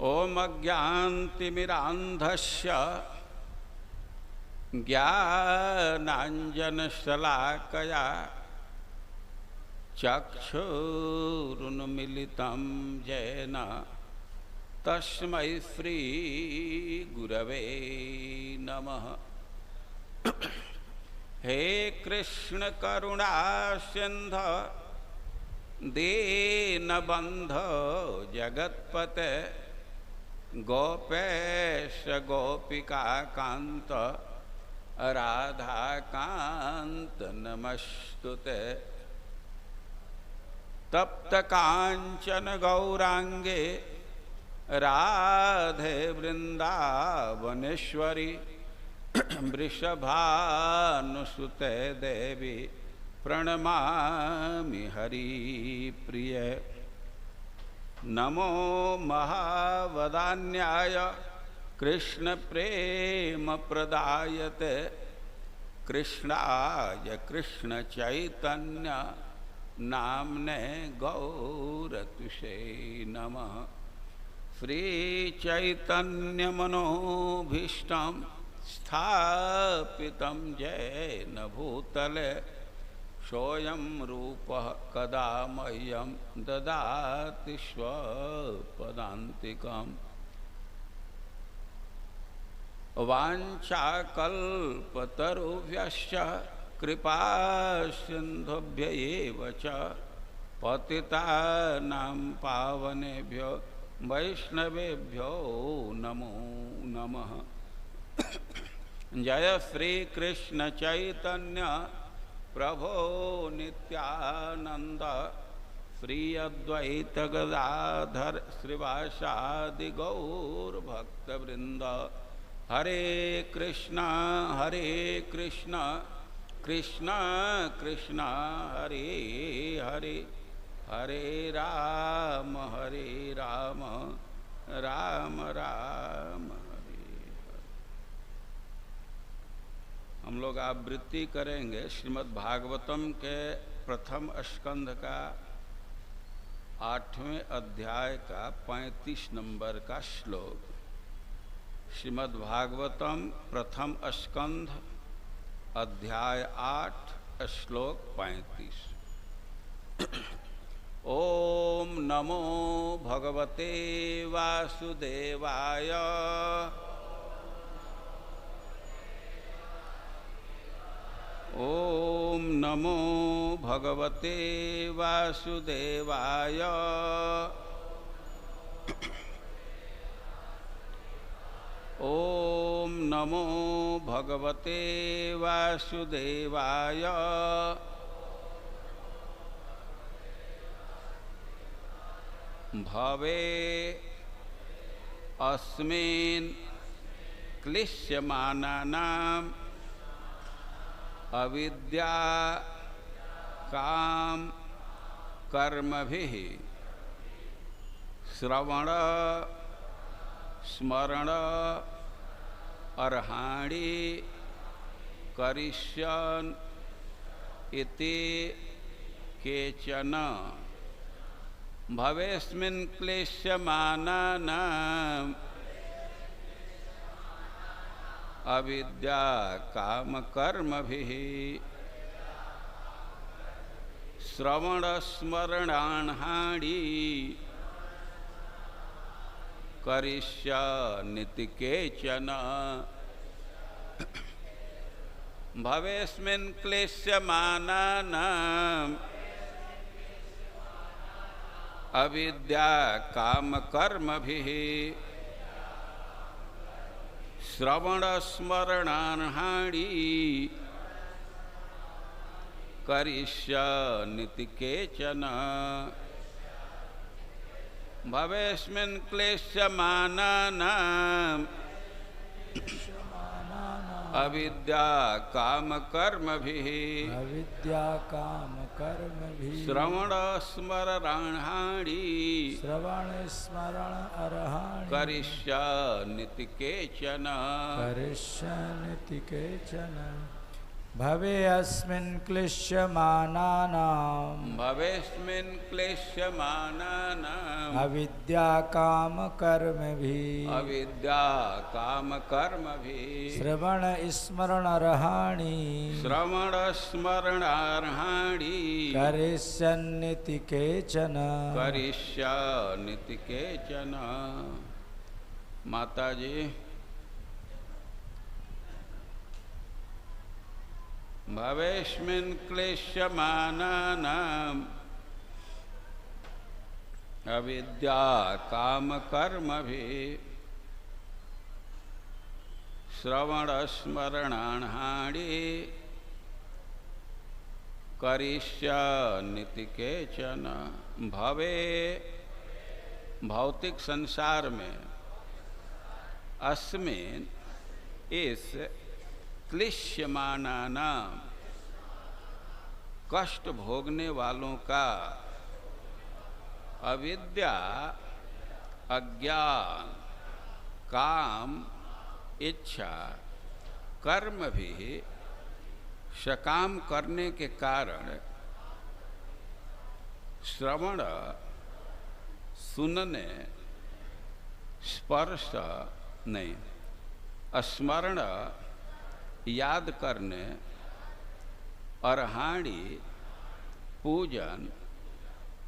ओम अज्ञानतिमिरान्धस्य ज्ञानाञ्जनशलाकया चक्षुरुन्मीलितं येन तस्मै श्रीगुरवे नमः। हे कृष्ण करुणा सिंधु दीनबन्धो जगत्पते गोपेश गोपिका कांत राधाकांत नमस्तुते। तप्त कांचन गौरांगे राधे वृंदावनेश्वरी वृषभानुसुते देवी प्रणमामि हरिप्रिय। नमो महावदान्याय कृष्ण प्रेम प्रदायते कृष्णाय कृष्ण चैतन्य नामने गौरतुषे नमः। श्री चैतन्य मनोभीष्टं स्थापितं येन भूतले सोऽयं रूपः कदा मह्यं ददाति स्वपदान्तिकम्। वाञ्छाकल्पतरुभ्यश्च कृपा सिन्धुभ्य एव च पतितानां पावनेभ्यो वैष्णवेभ्यो नमो नमः। जय श्री कृष्ण चैतन्य प्रभो नित्यानंद श्री अद्वैत गदाधर श्रीवासादि गौर भक्तवृंद। हरे कृष्णा कृष्ण कृष्ण हरे हरे, हरे राम राम राम हरे हरे। हम लोग आवृत्ति करेंगे श्रीमद् भागवतम के प्रथम स्कंध का 8वें अध्याय का 35 नंबर का श्लोक। श्रीमद् भागवतम प्रथम स्कंध अध्याय 8 श्लोक 35। ओम नमो भगवते वासुदेवाय ओम नमो भगवते वासुदेवाय ओम नमो भगवते वासुदेवाय। भवे अस्मिन् क्लिश्यमानानाम् अविद्या काम कर्मभिः श्रवण स्मरण अर्हाणि करिष्यन् इति केचन। भवेस्मिन् क्लेश्यमानानाम् अविद्या काम कर्मभिः श्रवण स्मरणार्हाणि करिष्यन्निति केचन। भवेस्मिन् क्लेश्यमानानाम् अविद्या काम कर्मभिः श्रवण स्मरणार्हाणि करिष्यन्निति केचन। भवेस्मिन् क्लेश्यमानानाम् अविद्या काम कर्मभिः श्रवण स्मरणार्हाणि करिष्यन्निति केचन। भवेऽस्मिन् क्लिश्यमानानाम् भवेस्मिन् क्लेश्यमानानाम् अविद्या कामकर्मभिः अविद्या काम कर्मभिः श्रवण स्मरणर्हाणि श्रवण स्मरणार्हाणि करिष्यन्निति केचन करिष्यानिति केचन। माता जी, भवेस्मिन् क्लेश्यमानानाम् अविद्या काम कर्मभिः श्रवण स्मरणार्हाणि करिष्यानिति केचन। भवे भौतिक संसार में, अस्मिन् इस क्लिश्यमानानाम कष्ट भोगने वालों का अविद्या अज्ञान काम इच्छा कर्म भी सकाम करने के कारण श्रवण सुनने स्पर्श नहीं स्मरण याद करने अर्हाणि पूजन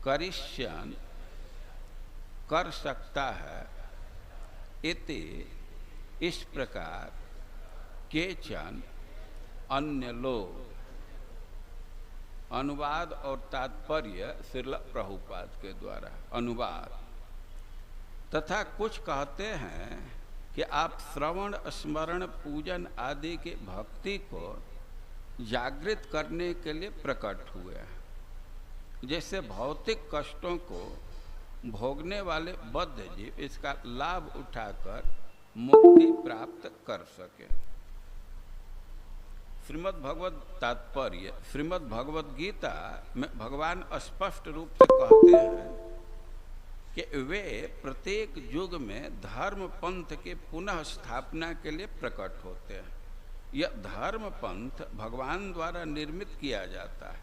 करिष्यन कर सकता है। इति इस प्रकार केचन अन्य लोग। अनुवाद और तात्पर्य श्रील प्रभुपाद के द्वारा अनुवाद। तथा कुछ कहते हैं कि आप श्रवण स्मरण पूजन आदि के भक्ति को जागृत करने के लिए प्रकट हुए हैं, जैसे भौतिक कष्टों को भोगने वाले बद्ध जीव इसका लाभ उठाकर मुक्ति प्राप्त कर सके। श्रीमद् भगवत तात्पर्य श्रीमद् भगवत गीता में भगवान स्पष्ट रूप से कहते हैं कि वे प्रत्येक युग में धर्म पंथ के पुनः स्थापना के लिए प्रकट होते हैं। यह धर्म पंथ भगवान द्वारा निर्मित किया जाता है।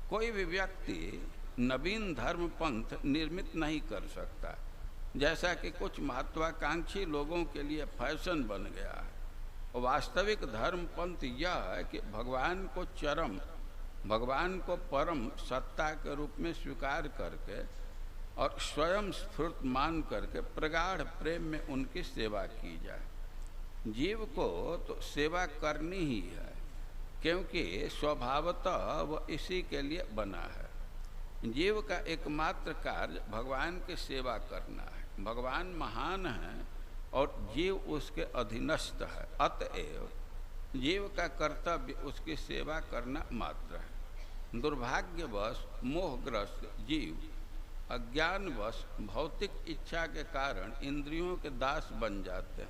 कोई भी व्यक्ति नवीन धर्म पंथ निर्मित नहीं कर सकता। जैसा कि कुछ महत्वाकांक्षी लोगों के लिए फैशन बन गया है। वास्तविक धर्म पंथ यह है कि भगवान को चरम, भगवान को परम सत्ता के रूप में स्वीकार करके और स्वयं स्फूर्त मान करके प्रगाढ़ प्रेम में उनकी सेवा की जाए। जीव को तो सेवा करनी ही है, क्योंकि स्वभावतः वह इसी के लिए बना है। जीव का एकमात्र कार्य भगवान की सेवा करना है। भगवान महान है और जीव उसके अधीनस्थ है। अतएव जीव का कर्तव्य उसकी सेवा करना मात्र है। दुर्भाग्यवश मोहग्रस्त जीव अज्ञानवश भौतिक इच्छा के कारण इंद्रियों के दास बन जाते हैं।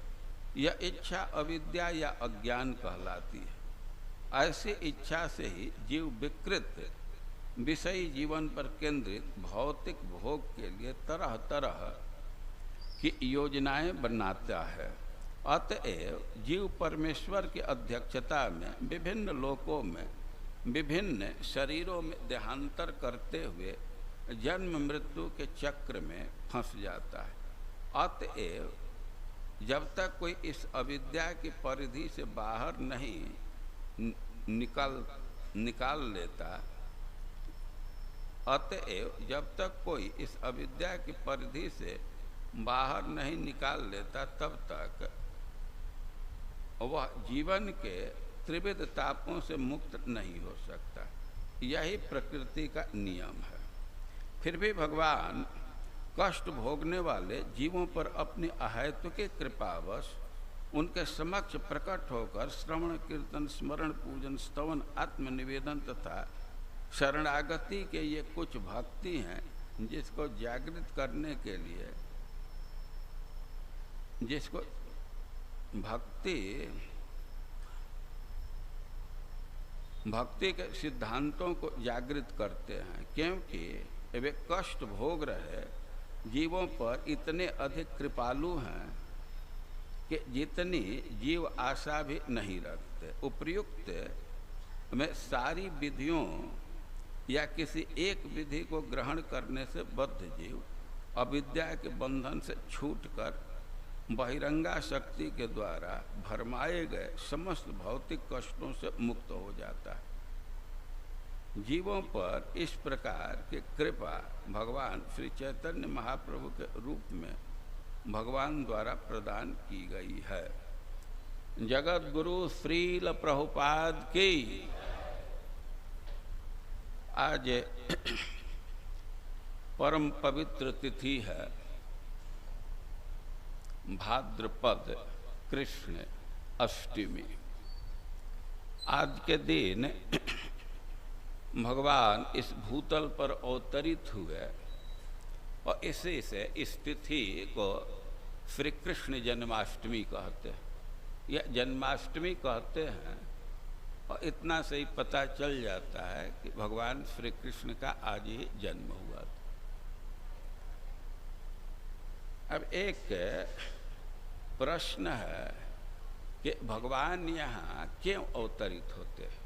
यह इच्छा अविद्या या अज्ञान कहलाती है। ऐसी इच्छा से ही जीव विकृत विषयी जीवन पर केंद्रित भौतिक भोग के लिए तरह तरह की योजनाएं बनाता है। अतएव जीव परमेश्वर की अध्यक्षता में विभिन्न लोकों में विभिन्न शरीरों में देहांतर करते हुए जन्म मृत्यु के चक्र में फंस जाता है। अतएव जब तक कोई इस अविद्या की परिधि से बाहर नहीं निकाल लेता, अतएव जब तक कोई इस अविद्या की परिधि से बाहर नहीं निकाल लेता, तब तक वह जीवन के त्रिविध तापों से मुक्त नहीं हो सकता। यही प्रकृति का नियम है। फिर भी भगवान कष्ट भोगने वाले जीवों पर अपनी अहेतुकी कृपावश उनके समक्ष प्रकट होकर श्रवण कीर्तन स्मरण पूजन स्तवन आत्मनिवेदन तथा शरणागति के ये कुछ भक्ति हैं, जिसको जागृत करने के लिए, जिसको भक्ति के सिद्धांतों को जागृत करते हैं। क्योंकि वे कष्ट भोग रहे जीवों पर इतने अधिक कृपालु हैं कि जितनी जीव आशा भी नहीं रखते। उपर्युक्त में सारी विधियों या किसी एक विधि को ग्रहण करने से बद्ध जीव अविद्या के बंधन से छूटकर बहिरंगा शक्ति के द्वारा भरमाए गए समस्त भौतिक कष्टों से मुक्त हो जाता है। जीवों पर इस प्रकार की कृपा भगवान श्री चैतन्य महाप्रभु के रूप में भगवान द्वारा प्रदान की गई है। जगत गुरु श्रील प्रभुपाद की। आज परम पवित्र तिथि है भाद्रपद कृष्ण अष्टमी। आज के दिन भगवान इस भूतल पर अवतरित हुए और इसी से इस तिथि को श्री कृष्ण जन्माष्टमी कहते हैं या जन्माष्टमी कहते हैं। और इतना से ही पता चल जाता है कि भगवान श्री कृष्ण का आज ही जन्म हुआ था। अब एक प्रश्न है कि भगवान यहाँ क्यों अवतरित होते हैं?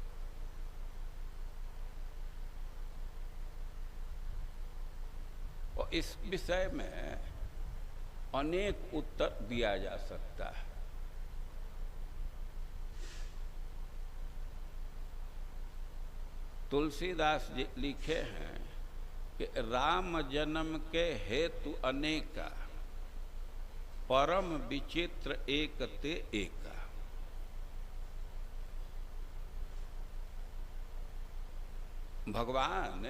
और इस विषय में अनेक उत्तर दिया जा सकता है। तुलसीदास जी लिखे हैं कि राम जन्म के हेतु अनेका, परम विचित्र एक ते एका। भगवान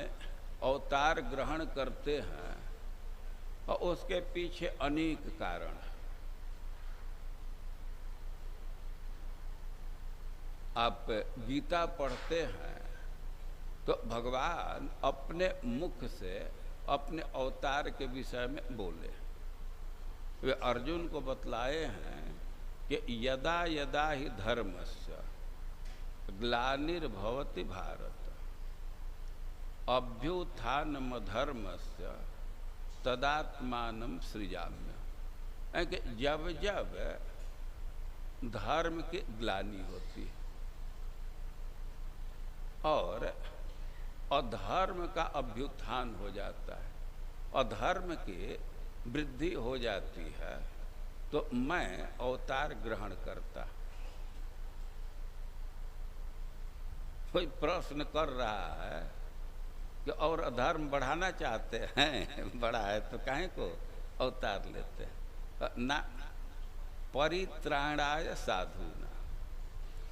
अवतार ग्रहण करते हैं और उसके पीछे अनेक कारण हैं। आप गीता पढ़ते हैं तो भगवान अपने मुख से अपने अवतार के विषय में बोले। वे अर्जुन को बतलाए हैं कि यदा यदा ही धर्मस्य ग्लानिर्भवति भारत अभ्युत्थानम धर्मस्य तदात्मानं सृजाम्य। कि जब जब धर्म की ग्लानि होती है और अधर्म का अभ्युत्थान हो जाता है, अधर्म की वृद्धि हो जाती है, तो मैं अवतार ग्रहण करता। कोई प्रश्न कर रहा है कि और अधर्म बढ़ाना चाहते हैं, बड़ा है तो काहे को अवतार लेते हैं ना। परित्राणाय साधुना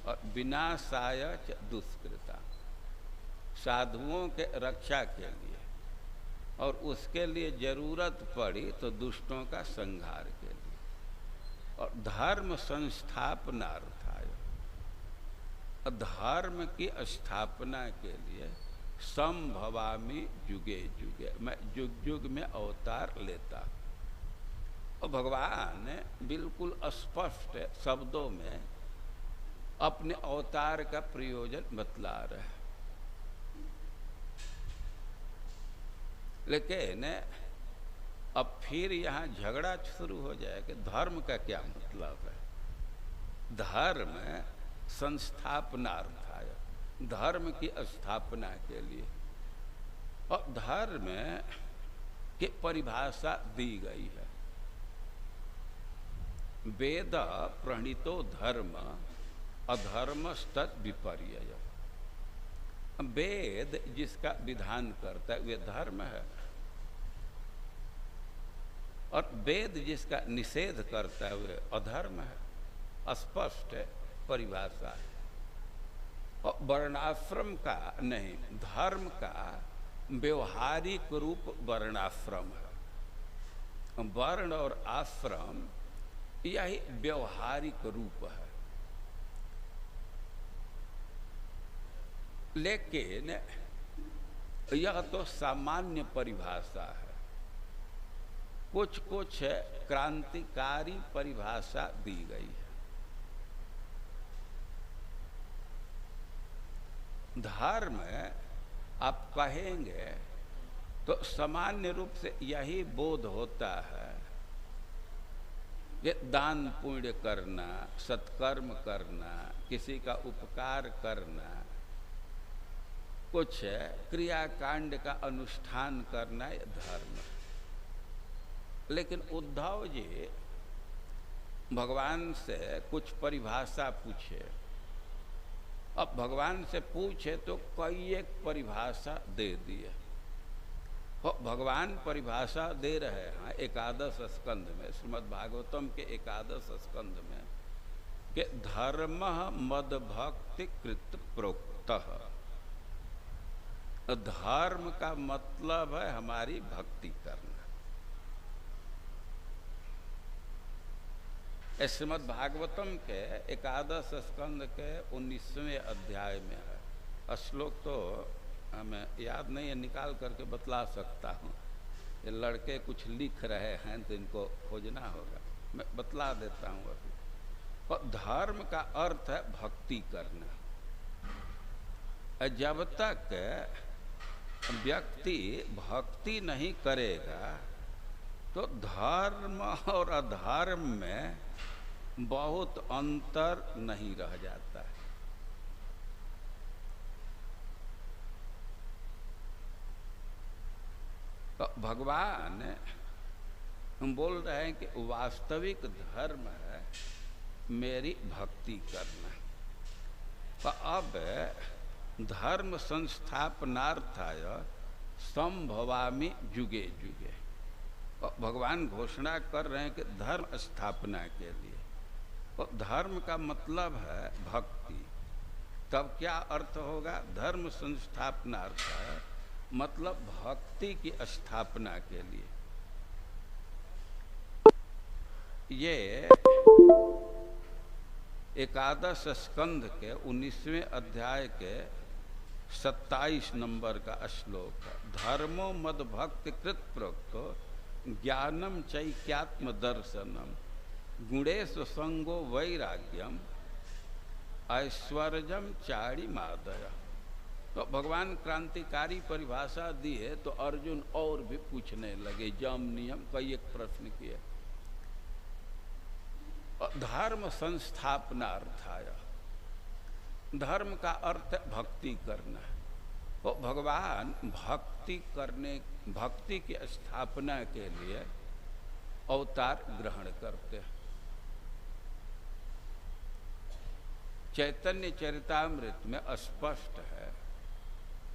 और विनाशाय च दुष्कृता। साधुओं के रक्षा के लिए और उसके लिए जरूरत पड़ी तो दुष्टों का संहार के लिए और धर्म संस्थापनार्थाय, धर्म की स्थापना के लिए संभवामि जुगे जुगे, मैं जुग जुग में अवतार लेता। और भगवान बिल्कुल स्पष्ट शब्दों में अपने अवतार का प्रयोजन बतला रहे हैं। लेकिन अब फिर यहाँ झगड़ा शुरू हो जाए कि धर्म का क्या मतलब है। धर्म संस्थापनार्थाय, धर्म की स्थापना के लिए। और धर्म की परिभाषा दी गई है। वेद प्रणीतो धर्म अधर्मस्तद विपर्यय। वेद जिसका विधान करता है वे धर्म है और वेद जिसका निषेध करता है वे अधर्म है। स्पष्ट परिभाषा है। और वर्णाश्रम का नहीं, धर्म का व्यवहारिक रूप वर्णाश्रम है। वर्ण और आश्रम यही व्यवहारिक रूप है। लेकिन यह तो सामान्य परिभाषा है। कुछ क्रांतिकारी परिभाषा दी गई है। धर्म आप कहेंगे तो सामान्य रूप से यही बोध होता है कि दान पुण्य करना, सत्कर्म करना, किसी का उपकार करना, कुछ क्रियाकांड का अनुष्ठान करना ये धर्म है। लेकिन उद्धव जी भगवान से कुछ परिभाषा पूछे। अब भगवान से पूछे तो कई एक परिभाषा दे दिए। भगवान परिभाषा दे रहे हैं एकादश स्कंध में, श्रीमद् भागवतम के एकादश स्कंध में, कि धर्म मद भक्ति कृत प्रोक्तः। धर्म का मतलब है हमारी भक्ति करना। श्रीमद् भागवतम के एकादश स्कंद के 19वें अध्याय में है। श्लोक तो हमें याद नहीं है, निकाल करके बतला सकता हूँ। ये लड़के कुछ लिख रहे हैं तो इनको खोजना होगा, मैं बतला देता हूँ अभी। और धर्म का अर्थ है भक्ति करना। जब तक व्यक्ति भक्ति नहीं करेगा तो धर्म और अधर्म में बहुत अंतर नहीं रह जाता है। तो भगवान हम बोल रहे हैं कि वास्तविक धर्म है मेरी भक्ति करना। तो अब धर्म संस्थापनार्थाय संभवामि जुगे जुगे। और भगवान घोषणा कर रहे हैं कि धर्म स्थापना के लिए। और धर्म का मतलब है भक्ति। तब क्या अर्थ होगा? धर्म संस्थापनार्थाय मतलब भक्ति की स्थापना के लिए। ये एकादश स्कंध के 19वें अध्याय के 27 नंबर का श्लोक है। धर्मो मद भक्ति कृत प्रोक्तो ज्ञानम चैक्यात्म दर्शनम गुणेश संगो वैराग्यम ऐश्वर्यम चारि मादय। तो भगवान क्रांतिकारी परिभाषा दी है। तो अर्जुन और भी पूछने लगे, जम नियम कई एक प्रश्न किए। धर्म संस्थापनार्थाय, धर्म का अर्थ भक्ति करना है। तो भगवान भक्ति की स्थापना के लिए अवतार ग्रहण करते हैं। चैतन्य चरितामृत में स्पष्ट है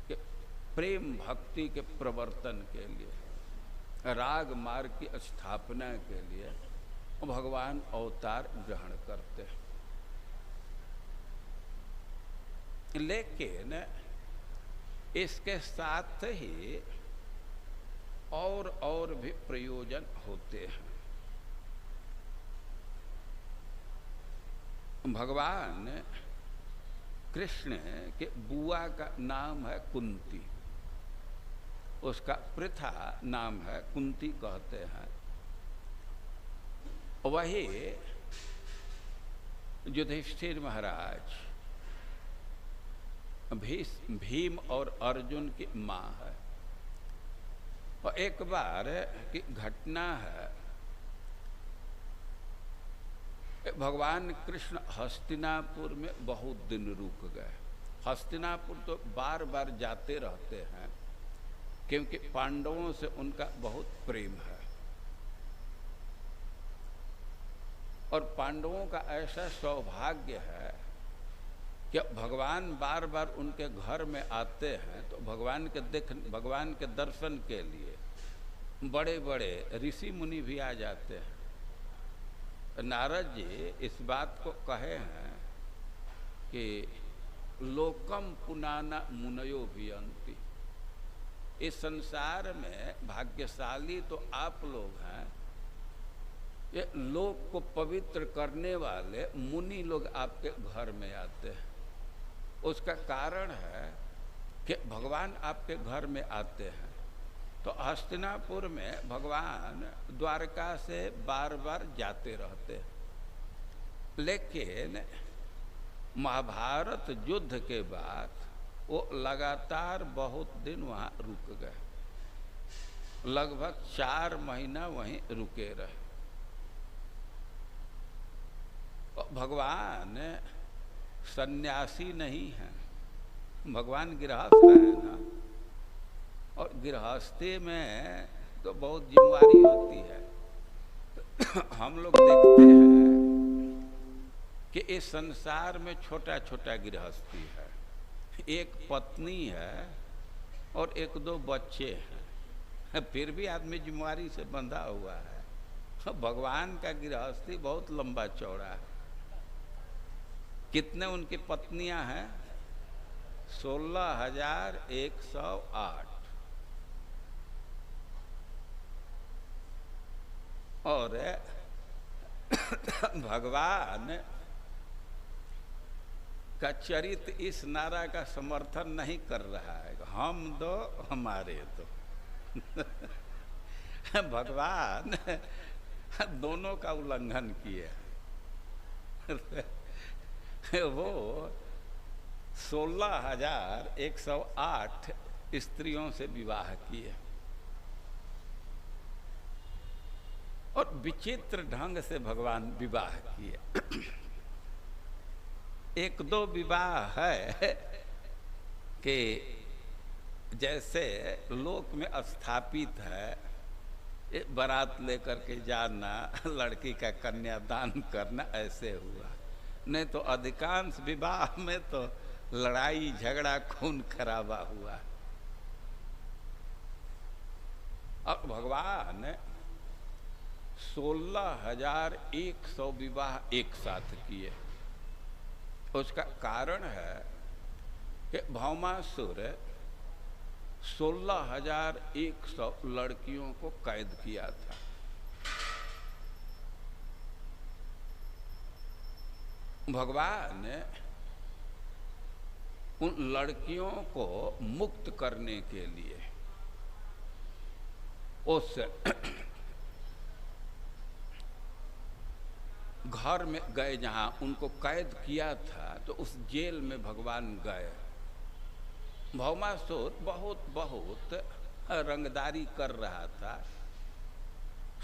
कि प्रेम भक्ति के प्रवर्तन के लिए, राग मार्ग की स्थापना के लिए भगवान अवतार ग्रहण करते हैं। लेकिन इसके साथ ही और भी प्रयोजन होते हैं। भगवान कृष्ण के बुआ का नाम है कुंती, उसका पृथा नाम है, कुंती कहते हैं। वही युधिष्ठिर महाराज भीम और अर्जुन की माँ है। और एक बार की घटना है, भगवान कृष्ण हस्तिनापुर में बहुत दिन रुक गए। हस्तिनापुर तो बार बार जाते रहते हैं क्योंकि पांडवों से उनका बहुत प्रेम है। और पांडवों का ऐसा सौभाग्य है कि भगवान बार बार उनके घर में आते हैं। तो भगवान के दर्शन के लिए बड़े बड़े ऋषि मुनि भी आ जाते हैं। नारद जी इस बात को कहे हैं कि लोकम पुनाना मुनयो भियंती। इस संसार में भाग्यशाली तो आप लोग हैं, ये लोक को पवित्र करने वाले मुनि लोग आपके घर में आते हैं। उसका कारण है कि भगवान आपके घर में आते हैं। तो हस्तिनापुर में भगवान द्वारका से बार बार जाते रहते हैं। लेकिन महाभारत युद्ध के बाद वो लगातार बहुत दिन वहाँ रुक गए, लगभग 4 महीना वहीं रुके रहे। भगवान सन्यासी नहीं हैं, भगवान गृहस्थ है ना, और गृहस्थी में तो बहुत जिम्मेवारी होती है। हम लोग देखते हैं कि इस संसार में छोटा छोटा गृहस्थी है, एक पत्नी है और एक दो बच्चे हैं, फिर भी आदमी जिम्मेवारी से बंधा हुआ है। भगवान का गृहस्थी बहुत लंबा चौड़ा है। कितने उनकी पत्नियां हैं? 16,108। और भगवान का चरित्र इस नारा का समर्थन नहीं कर रहा है, हम दो हमारे दो। भगवान दोनों का उल्लंघन किए। वो 16,108 स्त्रियों से विवाह किए और विचित्र ढंग से भगवान विवाह किए। एक दो विवाह है कि जैसे लोक में स्थापित है, बारात लेकर के जाना, लड़की का कन्यादान करना, ऐसे हुआ। नहीं तो अधिकांश विवाह में तो लड़ाई झगड़ा खून खराबा हुआ। अब भगवान 16,100 विवाह एक साथ किए। उसका कारण है कि भौमासुर 16,100 लड़कियों को कैद किया था। भगवान उन लड़कियों को मुक्त करने के लिए उस घर में गए जहां उनको कैद किया था, तो उस जेल में भगवान गए। भौमासुर बहुत रंगदारी कर रहा था।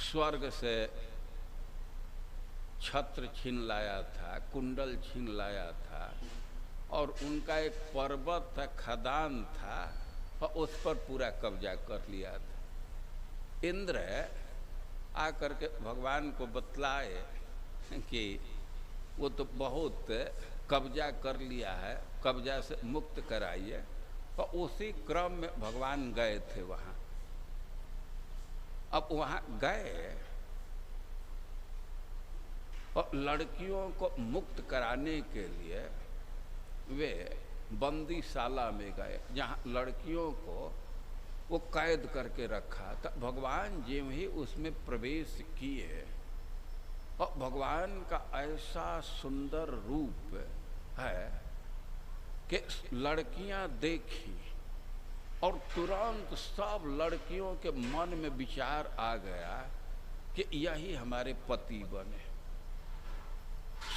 स्वर्ग से छत्र छीन लाया था, कुंडल छीन लाया था, और उनका एक पर्वत था, खदान था, और उस पर पूरा कब्जा कर लिया था। इंद्र आकर के भगवान को बतलाए कि वो तो बहुत कब्जा कर लिया है, कब्जा से मुक्त कराइए। और उसी क्रम में भगवान गए थे वहाँ। अब वहाँ गए और लड़कियों को मुक्त कराने के लिए वे बंदीशाला में गए, जहाँ लड़कियों को वो कैद करके रखा था। भगवान ज्यों ही उसमें प्रवेश किए और भगवान का ऐसा सुंदर रूप है कि लड़कियां देखी और तुरंत सब लड़कियों के मन में विचार आ गया कि यही हमारे पति बने।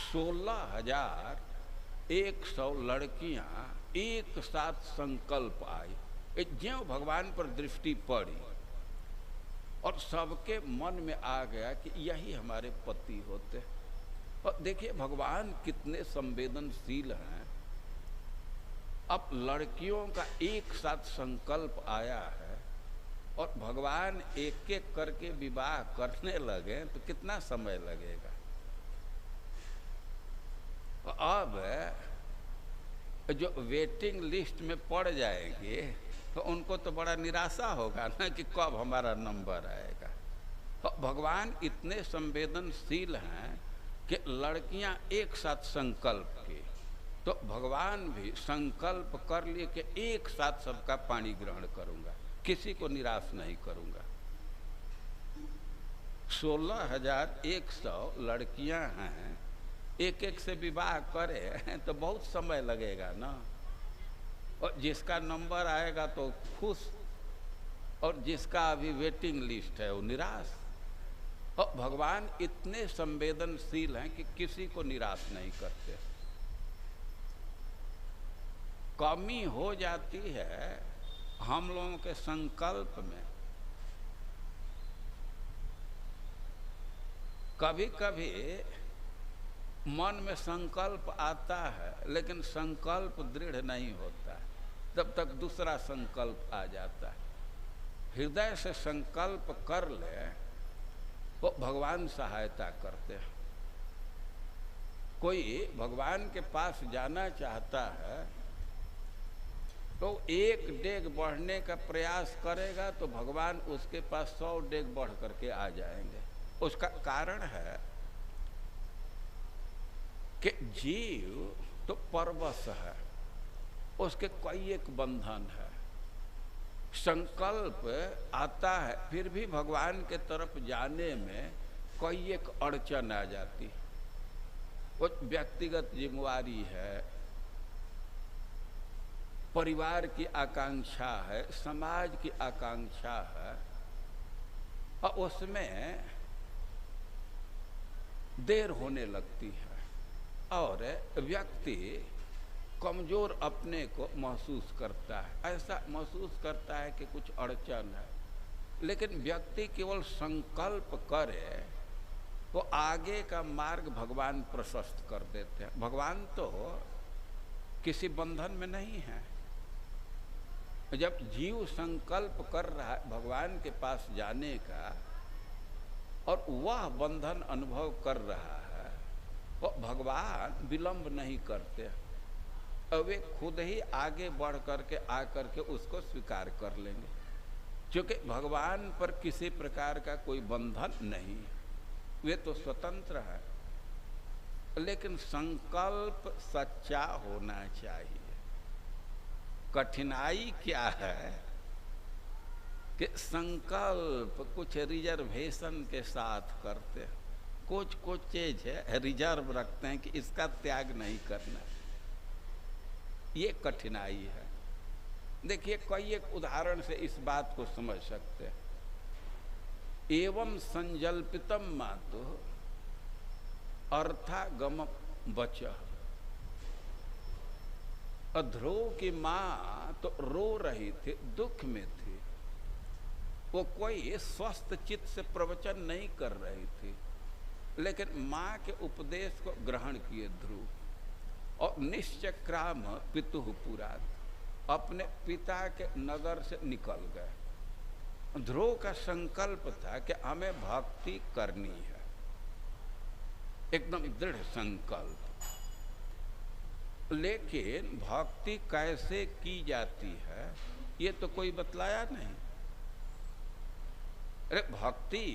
16,100 लड़कियां एक साथ संकल्प आई। ज्यों भगवान पर दृष्टि पड़ी और सबके मन में आ गया कि यही हमारे पति होते। और देखिए भगवान कितने संवेदनशील हैं। अब लड़कियों का एक साथ संकल्प आया है और भगवान एक एक करके विवाह करने लगे तो कितना समय लगेगा। अब जो वेटिंग लिस्ट में पड़ जाएंगे तो उनको तो बड़ा निराशा होगा ना कि कब हमारा नंबर आएगा। तो भगवान इतने संवेदनशील हैं कि लड़कियां एक साथ संकल्प की, तो भगवान भी संकल्प कर लिए कि एक साथ सबका पानी ग्रहण करूंगा, किसी को निराश नहीं करूंगा। 16,100 लड़कियां हैं, एक एक से विवाह करे तो बहुत समय लगेगा ना। और जिसका नंबर आएगा तो खुश, और जिसका अभी वेटिंग लिस्ट है वो निराश। और भगवान इतने संवेदनशील हैं कि किसी को निराश नहीं करते। कमी हो जाती है हम लोगों के संकल्प में। कभी कभी मन में संकल्प आता है लेकिन संकल्प दृढ़ नहीं होता है। तब तक दूसरा संकल्प आ जाता है। हृदय से संकल्प कर ले वो भगवान सहायता करते हैं। कोई भगवान के पास जाना चाहता है तो एक डेग बढ़ने का प्रयास करेगा तो भगवान उसके पास 100 डेग बढ़ करके आ जाएंगे। उसका कारण है कि जीव तो परवश है, उसके कई एक बंधन है। संकल्प आता है फिर भी भगवान के तरफ जाने में कई एक अड़चन आ जाती है। वो व्यक्तिगत जिम्मेवारी है, परिवार की आकांक्षा है, समाज की आकांक्षा है, और उसमें देर होने लगती है और व्यक्ति कमजोर अपने को महसूस करता है। ऐसा महसूस करता है कि कुछ अड़चन है, लेकिन व्यक्ति केवल संकल्प करे तो आगे का मार्ग भगवान प्रशस्त कर देते हैं। भगवान तो किसी बंधन में नहीं है। जब जीव संकल्प कर रहा है भगवान के पास जाने का और वह बंधन अनुभव कर रहा है, तो भगवान विलंब नहीं करते, और वे खुद ही आगे बढ़ करके आकर के उसको स्वीकार कर लेंगे, क्योंकि भगवान पर किसी प्रकार का कोई बंधन नहीं है, वे तो स्वतंत्र है। लेकिन संकल्प सच्चा होना चाहिए। कठिनाई क्या है कि संकल्प कुछ रिजर्वेशन के साथ करते हैं, कुछ चीज है रिजर्व रखते हैं कि इसका त्याग नहीं करना। ये कठिनाई है। देखिए कई एक उदाहरण से इस बात को समझ सकते हैं। एवं संजल्पितम मातु अर्थागम बच। ध्रुव की माँ तो रो रही थी, दुख में थी, वो कोई स्वस्थ चित्त से प्रवचन नहीं कर रही थी, लेकिन माँ के उपदेश को ग्रहण किए ध्रुव और निश्चक्राम पितुः पुरात, अपने पिता के नगर से निकल गए। ध्रुव का संकल्प था कि हमें भक्ति करनी है, एकदम दृढ़ संकल्प। लेकिन भक्ति कैसे की जाती है ये तो कोई बतलाया नहीं। अरे भक्ति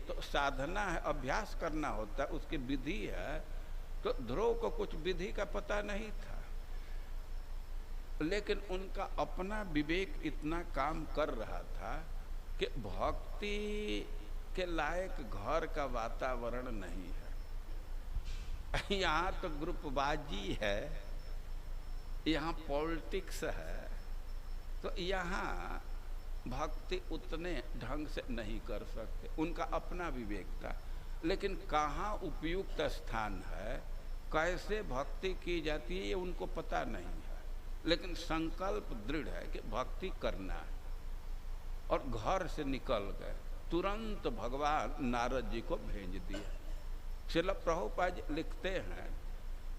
तो साधना है, अभ्यास करना होता है, उसकी विधि है। तो ध्रुव को कुछ विधि का पता नहीं था, लेकिन उनका अपना विवेक इतना काम कर रहा था कि भक्ति के लायक घर का वातावरण नहीं है। यहाँ तो ग्रुपबाजी है, यहाँ पॉलिटिक्स है, तो यहाँ भक्ति उतने ढंग से नहीं कर सकते। उनका अपना विवेक था, लेकिन कहाँ उपयुक्त स्थान है, कैसे भक्ति की जाती है ये उनको पता नहीं है। लेकिन संकल्प दृढ़ है कि भक्ति करना है, और घर से निकल गए। तुरंत भगवान नारद जी को भेज दिया। श्रील प्रभुपाद जी लिखते हैं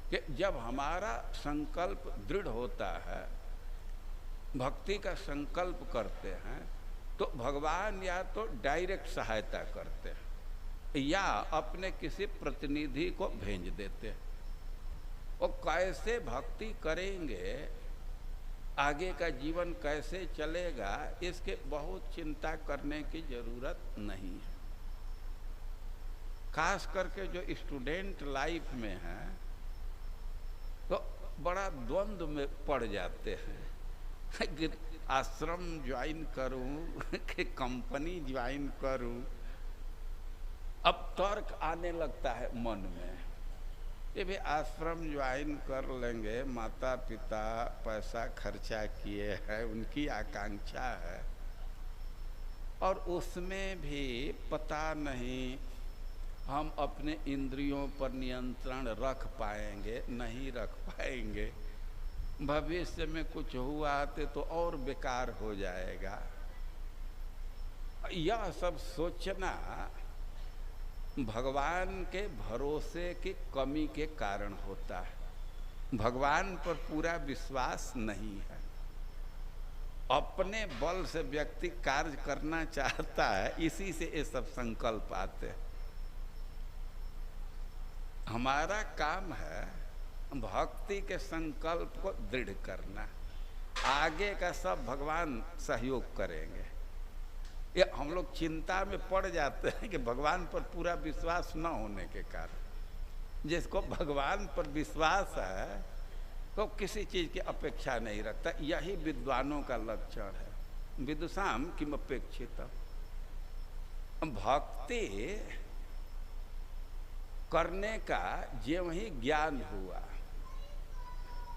कि जब हमारा संकल्प दृढ़ होता है, भक्ति का संकल्प करते हैं, तो भगवान या तो डायरेक्ट सहायता करते हैं या अपने किसी प्रतिनिधि को भेज देते हैं। और कैसे भक्ति करेंगे, आगे का जीवन कैसे चलेगा, इसके बहुत चिंता करने की जरूरत नहीं है। खास करके जो स्टूडेंट लाइफ में है तो बड़ा द्वंद्व में पड़ जाते हैं कि आश्रम ज्वाइन करूं कि कंपनी ज्वाइन करूं। अब तर्क आने लगता है मन में, ये भी आश्रम ज्वाइन कर लेंगे, माता पिता पैसा खर्चा किए हैं, उनकी आकांक्षा है, और उसमें भी पता नहीं हम अपने इंद्रियों पर नियंत्रण रख पाएंगे नहीं रख पाएंगे, भविष्य में कुछ हुआ तो और बेकार हो जाएगा। यह सब सोचना भगवान के भरोसे की कमी के कारण होता है। भगवान पर पूरा विश्वास नहीं है। अपने बल से व्यक्ति कार्य करना चाहता है, इसी से ये सब संकल्प आते हैं। हमारा काम है भक्ति के संकल्प को दृढ़ करना, आगे का सब भगवान सहयोग करेंगे। ये हम लोग चिंता में पड़ जाते हैं कि भगवान पर पूरा विश्वास न होने के कारण। जिसको भगवान पर विश्वास है तो किसी चीज की अपेक्षा नहीं रखता। यही विद्वानों का लक्षण है। विदुषाम किम अपेक्षित। भक्ति करने का ज्यों ही ज्ञान हुआ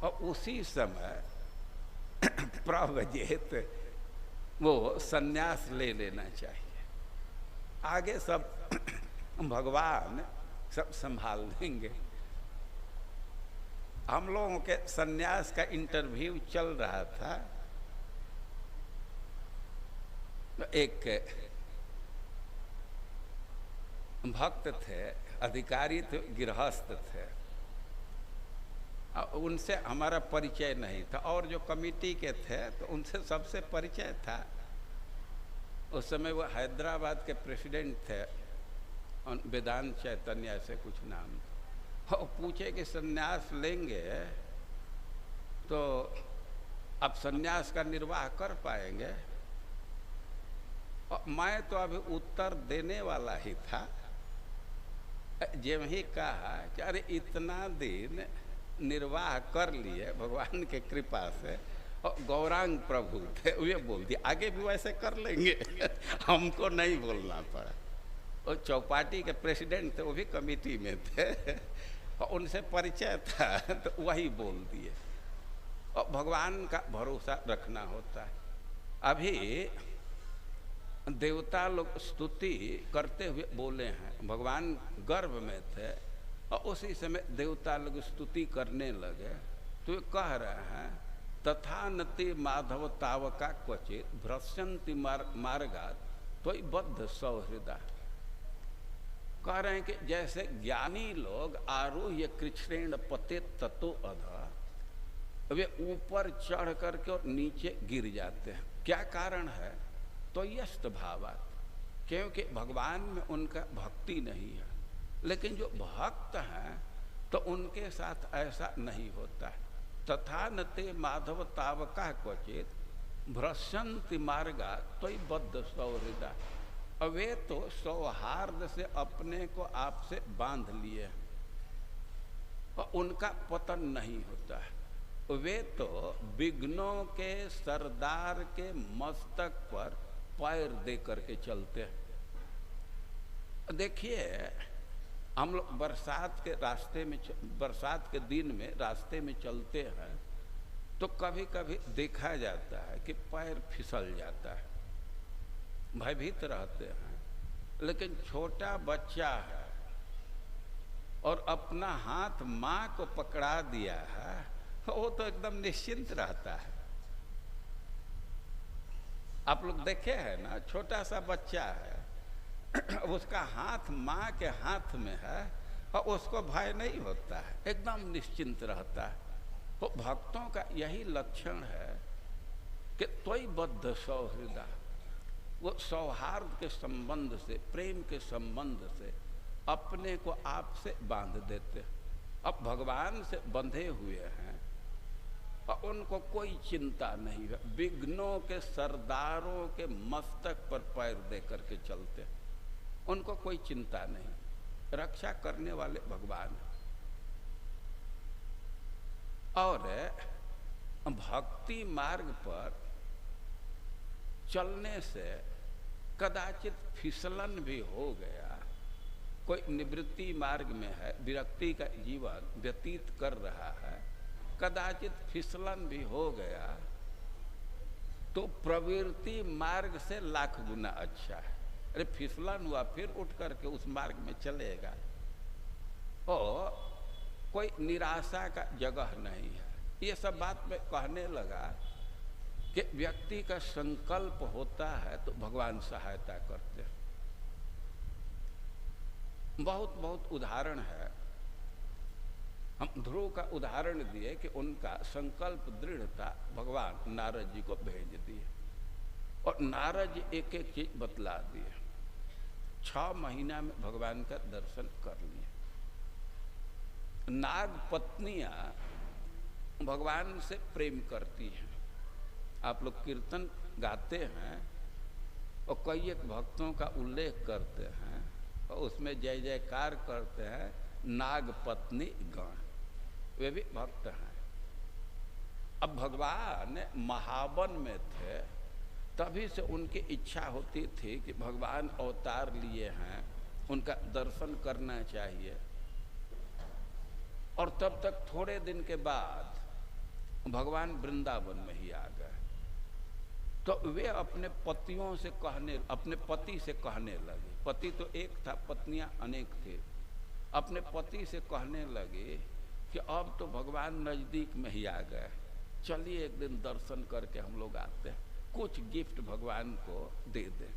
और उसी समय प्रवजेत वो सन्यास ले लेना चाहिए। आगे सब भगवान सब संभाल लेंगे। हम लोगों के सन्यास का इंटरव्यू चल रहा था। एक भक्त थे, अधिकारी थे, गृहस्थ थे। उनसे हमारा परिचय नहीं था और जो कमेटी के थे तो उनसे सबसे परिचय था। उस समय वो हैदराबाद के प्रेसिडेंट थे, वेदांत चैतन्य से कुछ नाम। और पूछे कि सन्यास लेंगे तो अब सन्यास का निर्वाह कर पाएंगे? और मैं तो अभी उत्तर देने वाला ही था, जब ही कहा कि अरे इतना दिन निर्वाह कर लिए भगवान के कृपा से, और गौरांग प्रभु थे, वे बोल दिए आगे भी वैसे कर लेंगे। हमको नहीं बोलना पड़ा। और चौपाटी के प्रेसिडेंट थे, वो भी कमेटी में थे और उनसे परिचय था तो वही बोल दिए। और भगवान का भरोसा रखना होता है। अभी देवता लोग स्तुति करते हुए बोले हैं, भगवान गर्भ में थे और उसी समय देवता लोग स्तुति करने लगे तो ये कह रहे हैं तथा नति माधव तावका क्वचित भ्रश्यंति मार्गात त्वयि बद्ध सौहृदा। कह रहे हैं कि जैसे ज्ञानी लोग आरूह्य कृच्छ्रेण पते ततो अधा, वे ऊपर चढ़ करके और नीचे गिर जाते हैं। क्या कारण है? तो यस्त भावात, क्योंकि भगवान में उनका भक्ति नहीं है। लेकिन जो भक्त हैं तो उनके साथ ऐसा नहीं होता है। तथा नते माधव तावका क्वचित भ्रश्यंति मार्गा त्वयि बद्ध सौहृदा। वे तो सौहार्द से अपने को आपसे बांध लिए हैं और उनका पतन नहीं होता है। वे तो विघ्नों के सरदार के मस्तक पर पैर दे करके चलते हैं। देखिए हम लोग बरसात के रास्ते में, बरसात के दिन में रास्ते में चलते हैं तो कभी कभी देखा जाता है कि पैर फिसल जाता है, भयभीत रहते हैं। लेकिन छोटा बच्चा है और अपना हाथ माँ को पकड़ा दिया है, वो तो एकदम निश्चिंत रहता है। आप लोग देखे हैं ना, छोटा सा बच्चा है, उसका हाथ माँ के हाथ में है और उसको भय नहीं होता है, एकदम निश्चिंत रहता है। तो भक्तों का यही लक्षण है कि त्वयि बद्ध सौहृदा। वो सौहार्द के संबंध से, प्रेम के संबंध से अपने को आपसे बांध देते। अब भगवान से बंधे हुए हैं और उनको कोई चिंता नहीं है। विघ्नों के सरदारों के मस्तक पर पैर दे करके चलते, उनको कोई चिंता नहीं, रक्षा करने वाले भगवान। और भक्ति मार्ग पर चलने से कदाचित फिसलन भी हो गया, कोई निवृत्ति मार्ग में है, विरक्ति का जीवन व्यतीत कर रहा है, कदाचित फिसलन भी हो गया तो प्रवृत्ति मार्ग से लाख गुना अच्छा है। अरे फिसलन हुआ फिर उठ करके उस मार्ग में चलेगा, और कोई निराशा का जगह नहीं है। ये सब बात मैं कहने लगा कि व्यक्ति का संकल्प होता है तो भगवान सहायता करते हैं। बहुत बहुत उदाहरण है। हम ध्रुव का उदाहरण दिए कि उनका संकल्प दृढ़ता भगवान नारद जी को भेज दिए और नारद जी एक एक चीज बतला दिए। 6 महीना में भगवान का दर्शन कर लिए। नाग पत्नियां भगवान से प्रेम करती हैं। आप लोग कीर्तन गाते हैं और कई एक भक्तों का उल्लेख करते हैं और उसमें जय जयकार करते हैं नाग पत्नी गण, वे भी भक्त हैं। अब भगवान महावन में थे, तभी से उनकी इच्छा होती थी कि भगवान अवतार लिए हैं, उनका दर्शन करना चाहिए। और तब तक थोड़े दिन के बाद भगवान वृंदावन में ही आ गए। तो वे अपने पतियों से अपने पति से कहने लगे, पति तो एक था, पत्नियां अनेक थे। अपने पति से कहने लगे कि अब तो भगवान नजदीक में ही आ गए, चलिए एक दिन दर्शन करके हम लोग आते हैं, कुछ गिफ्ट भगवान को दे दें।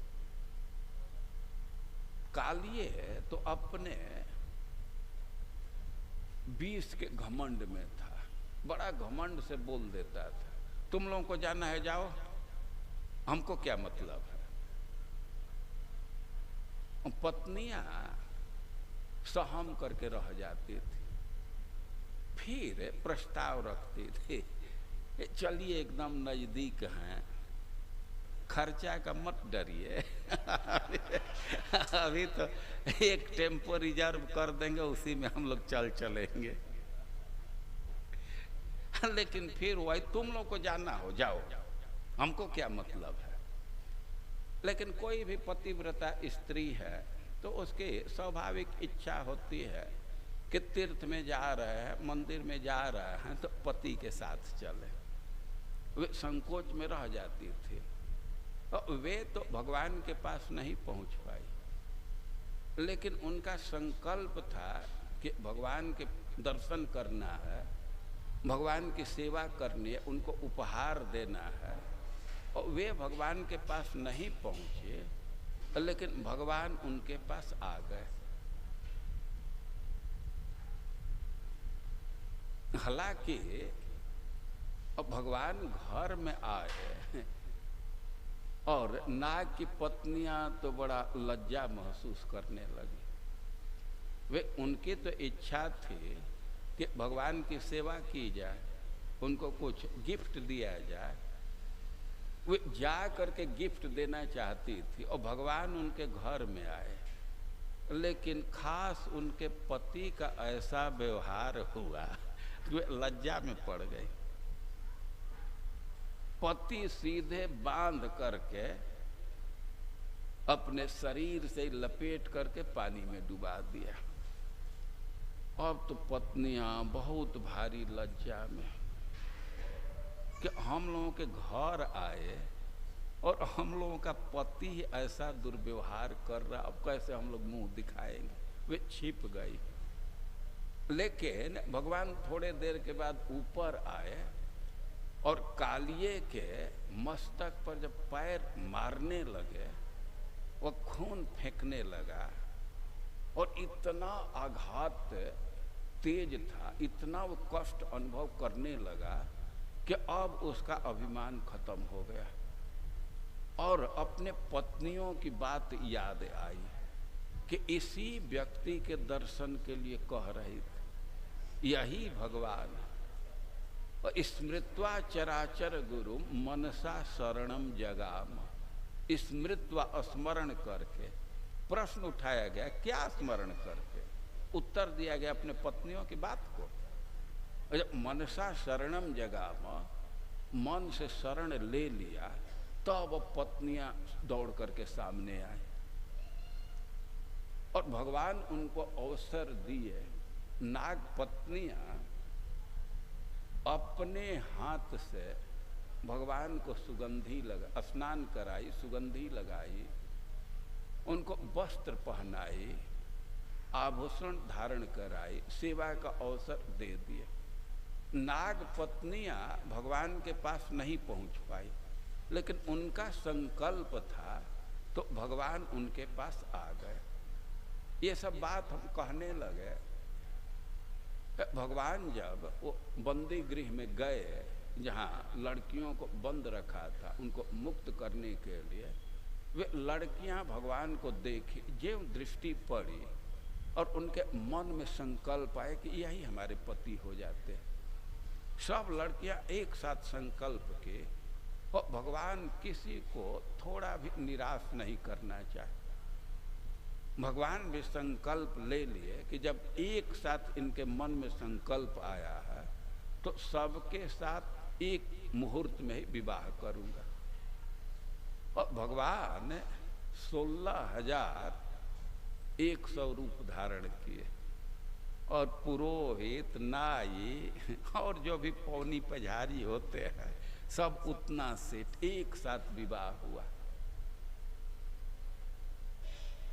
कालिए तो अपने 20 के घमंड में था, बड़ा घमंड से बोल देता था, तुम लोगों को जाना है जाओ, हमको क्या मतलब है। पत्नियां सहम करके रह जाती थी, फिर प्रस्ताव रखती थी, चलिए एकदम नजदीक हैं, खर्चा का मत डरिए अभी तो एक टेम्पो रिजर्व कर देंगे, उसी में हम लोग चलेंगे लेकिन फिर वही तुम लोग को जाना हो जाओ, हमको क्या मतलब है। लेकिन कोई भी पतिव्रता स्त्री है तो उसकी स्वाभाविक इच्छा होती है कि तीर्थ में जा रहे हैं, मंदिर में जा रहे हैं तो पति के साथ चले। वे संकोच में रह जाती थी और वे तो भगवान के पास नहीं पहुंच पाई, लेकिन उनका संकल्प था कि भगवान के दर्शन करना है, भगवान की सेवा करनी है, उनको उपहार देना है। और वे भगवान के पास नहीं पहुंचे, लेकिन भगवान उनके पास आ गए। हालांकि अब भगवान घर में आए और नाग की पत्नियां तो बड़ा लज्जा महसूस करने लगी। वे उनकी तो इच्छा थी कि भगवान की सेवा की जाए, उनको कुछ गिफ्ट दिया जाए। वे जा करके गिफ्ट देना चाहती थी और भगवान उनके घर में आए, लेकिन खास उनके पति का ऐसा व्यवहार हुआ कि वे लज्जा में पड़ गई। पति सीधे बांध करके अपने शरीर से लपेट करके पानी में डुबा दिया। अब तो पत्नियां बहुत भारी लज्जा में कि हम लोगों के घर आए और हम लोगों का पति ही ऐसा दुर्व्यवहार कर रहा, अब कैसे हम लोग मुंह दिखाएंगे। वे छिप गई। लेकिन भगवान थोड़े देर के बाद ऊपर आए और कालिए के मस्तक पर जब पैर मारने लगे, वह खून फेंकने लगा और इतना आघात तेज था, इतना वो कष्ट अनुभव करने लगा कि अब उसका अभिमान खत्म हो गया और अपने पत्नियों की बात याद आई कि इसी व्यक्ति के दर्शन के लिए कह रही थी, यही भगवान। और स्मृत्वा चराचर गुरु मनसा शरणम जगाम, स्मृत्वा स्मरण करके प्रश्न उठाया गया, क्या स्मरण करके? उत्तर दिया गया अपने पत्नियों की बात को। जब मनसा शरणम जगाम, मन से शरण ले लिया, तब वो पत्नियां दौड़ करके सामने आई और भगवान उनको अवसर दिए। नाग पत्नियां अपने हाथ से भगवान को सुगंधी लगा, स्नान कराई, सुगंधी लगाई, उनको वस्त्र पहनाई, आभूषण धारण कराई, सेवा का अवसर दे दिए। नाग पत्नियां भगवान के पास नहीं पहुंच पाई, लेकिन उनका संकल्प था तो भगवान उनके पास आ गए। ये सब बात हम कहने लगे, भगवान जब वो बंदी गृह में गए, जहाँ लड़कियों को बंद रखा था, उनको मुक्त करने के लिए, वे लड़कियां भगवान को देखी, जो दृष्टि पड़ी और उनके मन में संकल्प आए कि यही हमारे पति हो जाते। सब लड़कियां एक साथ संकल्प के, और भगवान किसी को थोड़ा भी निराश नहीं करना चाहे। भगवान भी संकल्प ले लिए कि जब एक साथ इनके मन में संकल्प आया है तो सबके साथ एक मुहूर्त में ही विवाह करूंगा। और भगवान 16,100 रूप धारण किए, और पुरोहित, नाई और जो भी पौनी पझारी होते हैं, सब उतना से एक साथ विवाह हुआ।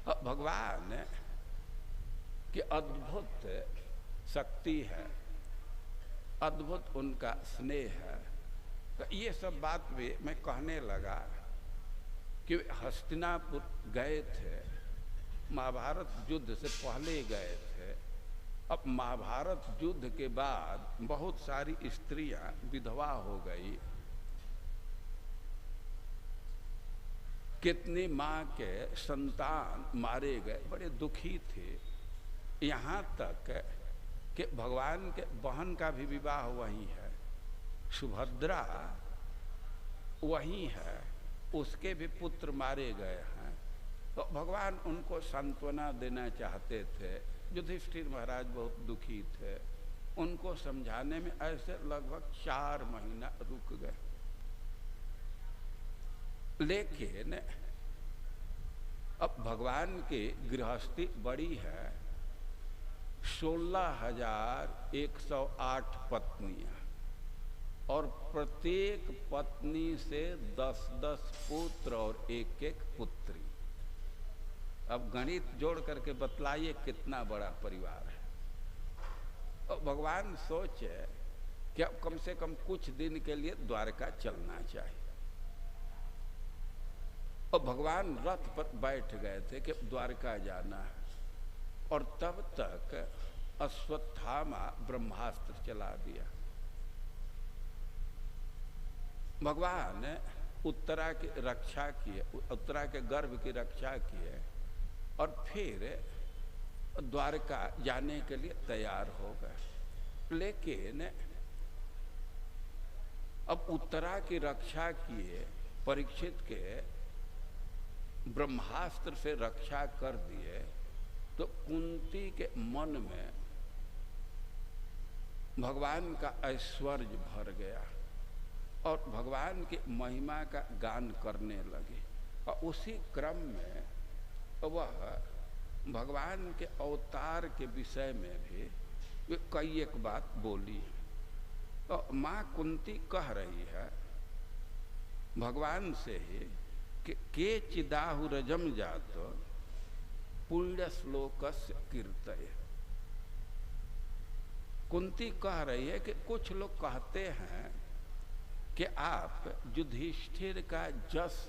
और भगवान की अद्भुत शक्ति है, अद्भुत उनका स्नेह है। तो ये सब बात भी मैं कहने लगा कि हस्तिनापुर गए थे, महाभारत युद्ध से पहले गए थे। अब महाभारत युद्ध के बाद बहुत सारी स्त्रियां विधवा हो गई, कितनी माँ के संतान मारे गए, बड़े दुखी थे। यहाँ तक कि भगवान के बहन का भी विवाह वहीं है, सुभद्रा वहीं है, उसके भी पुत्र मारे गए हैं। तो भगवान उनको सांत्वना देना चाहते थे। युधिष्ठिर महाराज बहुत दुखी थे, उनको समझाने में ऐसे लगभग 4 महीना रुक गए। लेकिन अब भगवान की गृहस्थी बड़ी है, 16,108 पत्नियां, और प्रत्येक पत्नी से 10-10 पुत्र और 1-1 पुत्री। अब गणित जोड़ करके बतलाइए कितना बड़ा परिवार है। और भगवान सोचे कि अब कम से कम कुछ दिन के लिए द्वारका चलना चाहिए। और भगवान रथ पर बैठ गए थे कि द्वारका जाना है, और तब तक अश्वत्थामा ब्रह्मास्त्र चला दिया। भगवान उत्तरा की रक्षा किए, उत्तरा के गर्भ की रक्षा किए, और फिर द्वारका जाने के लिए तैयार हो गए। लेकिन अब उत्तरा की रक्षा किए, परीक्षित के ब्रह्मास्त्र से रक्षा कर दिए, तो कुंती के मन में भगवान का ऐश्वर्य भर गया, और भगवान की महिमा का गान करने लगी। और उसी क्रम में वह भगवान के अवतार के विषय में भी वे कई एक बात बोली। तो माँ कुंती कह रही है भगवान से ही कि के चिदाहु रजम जात पुण्य श्लोकस्य कीर्तय। कुंती कह रही है कि कुछ लोग कहते हैं कि आप युधिष्ठिर का जस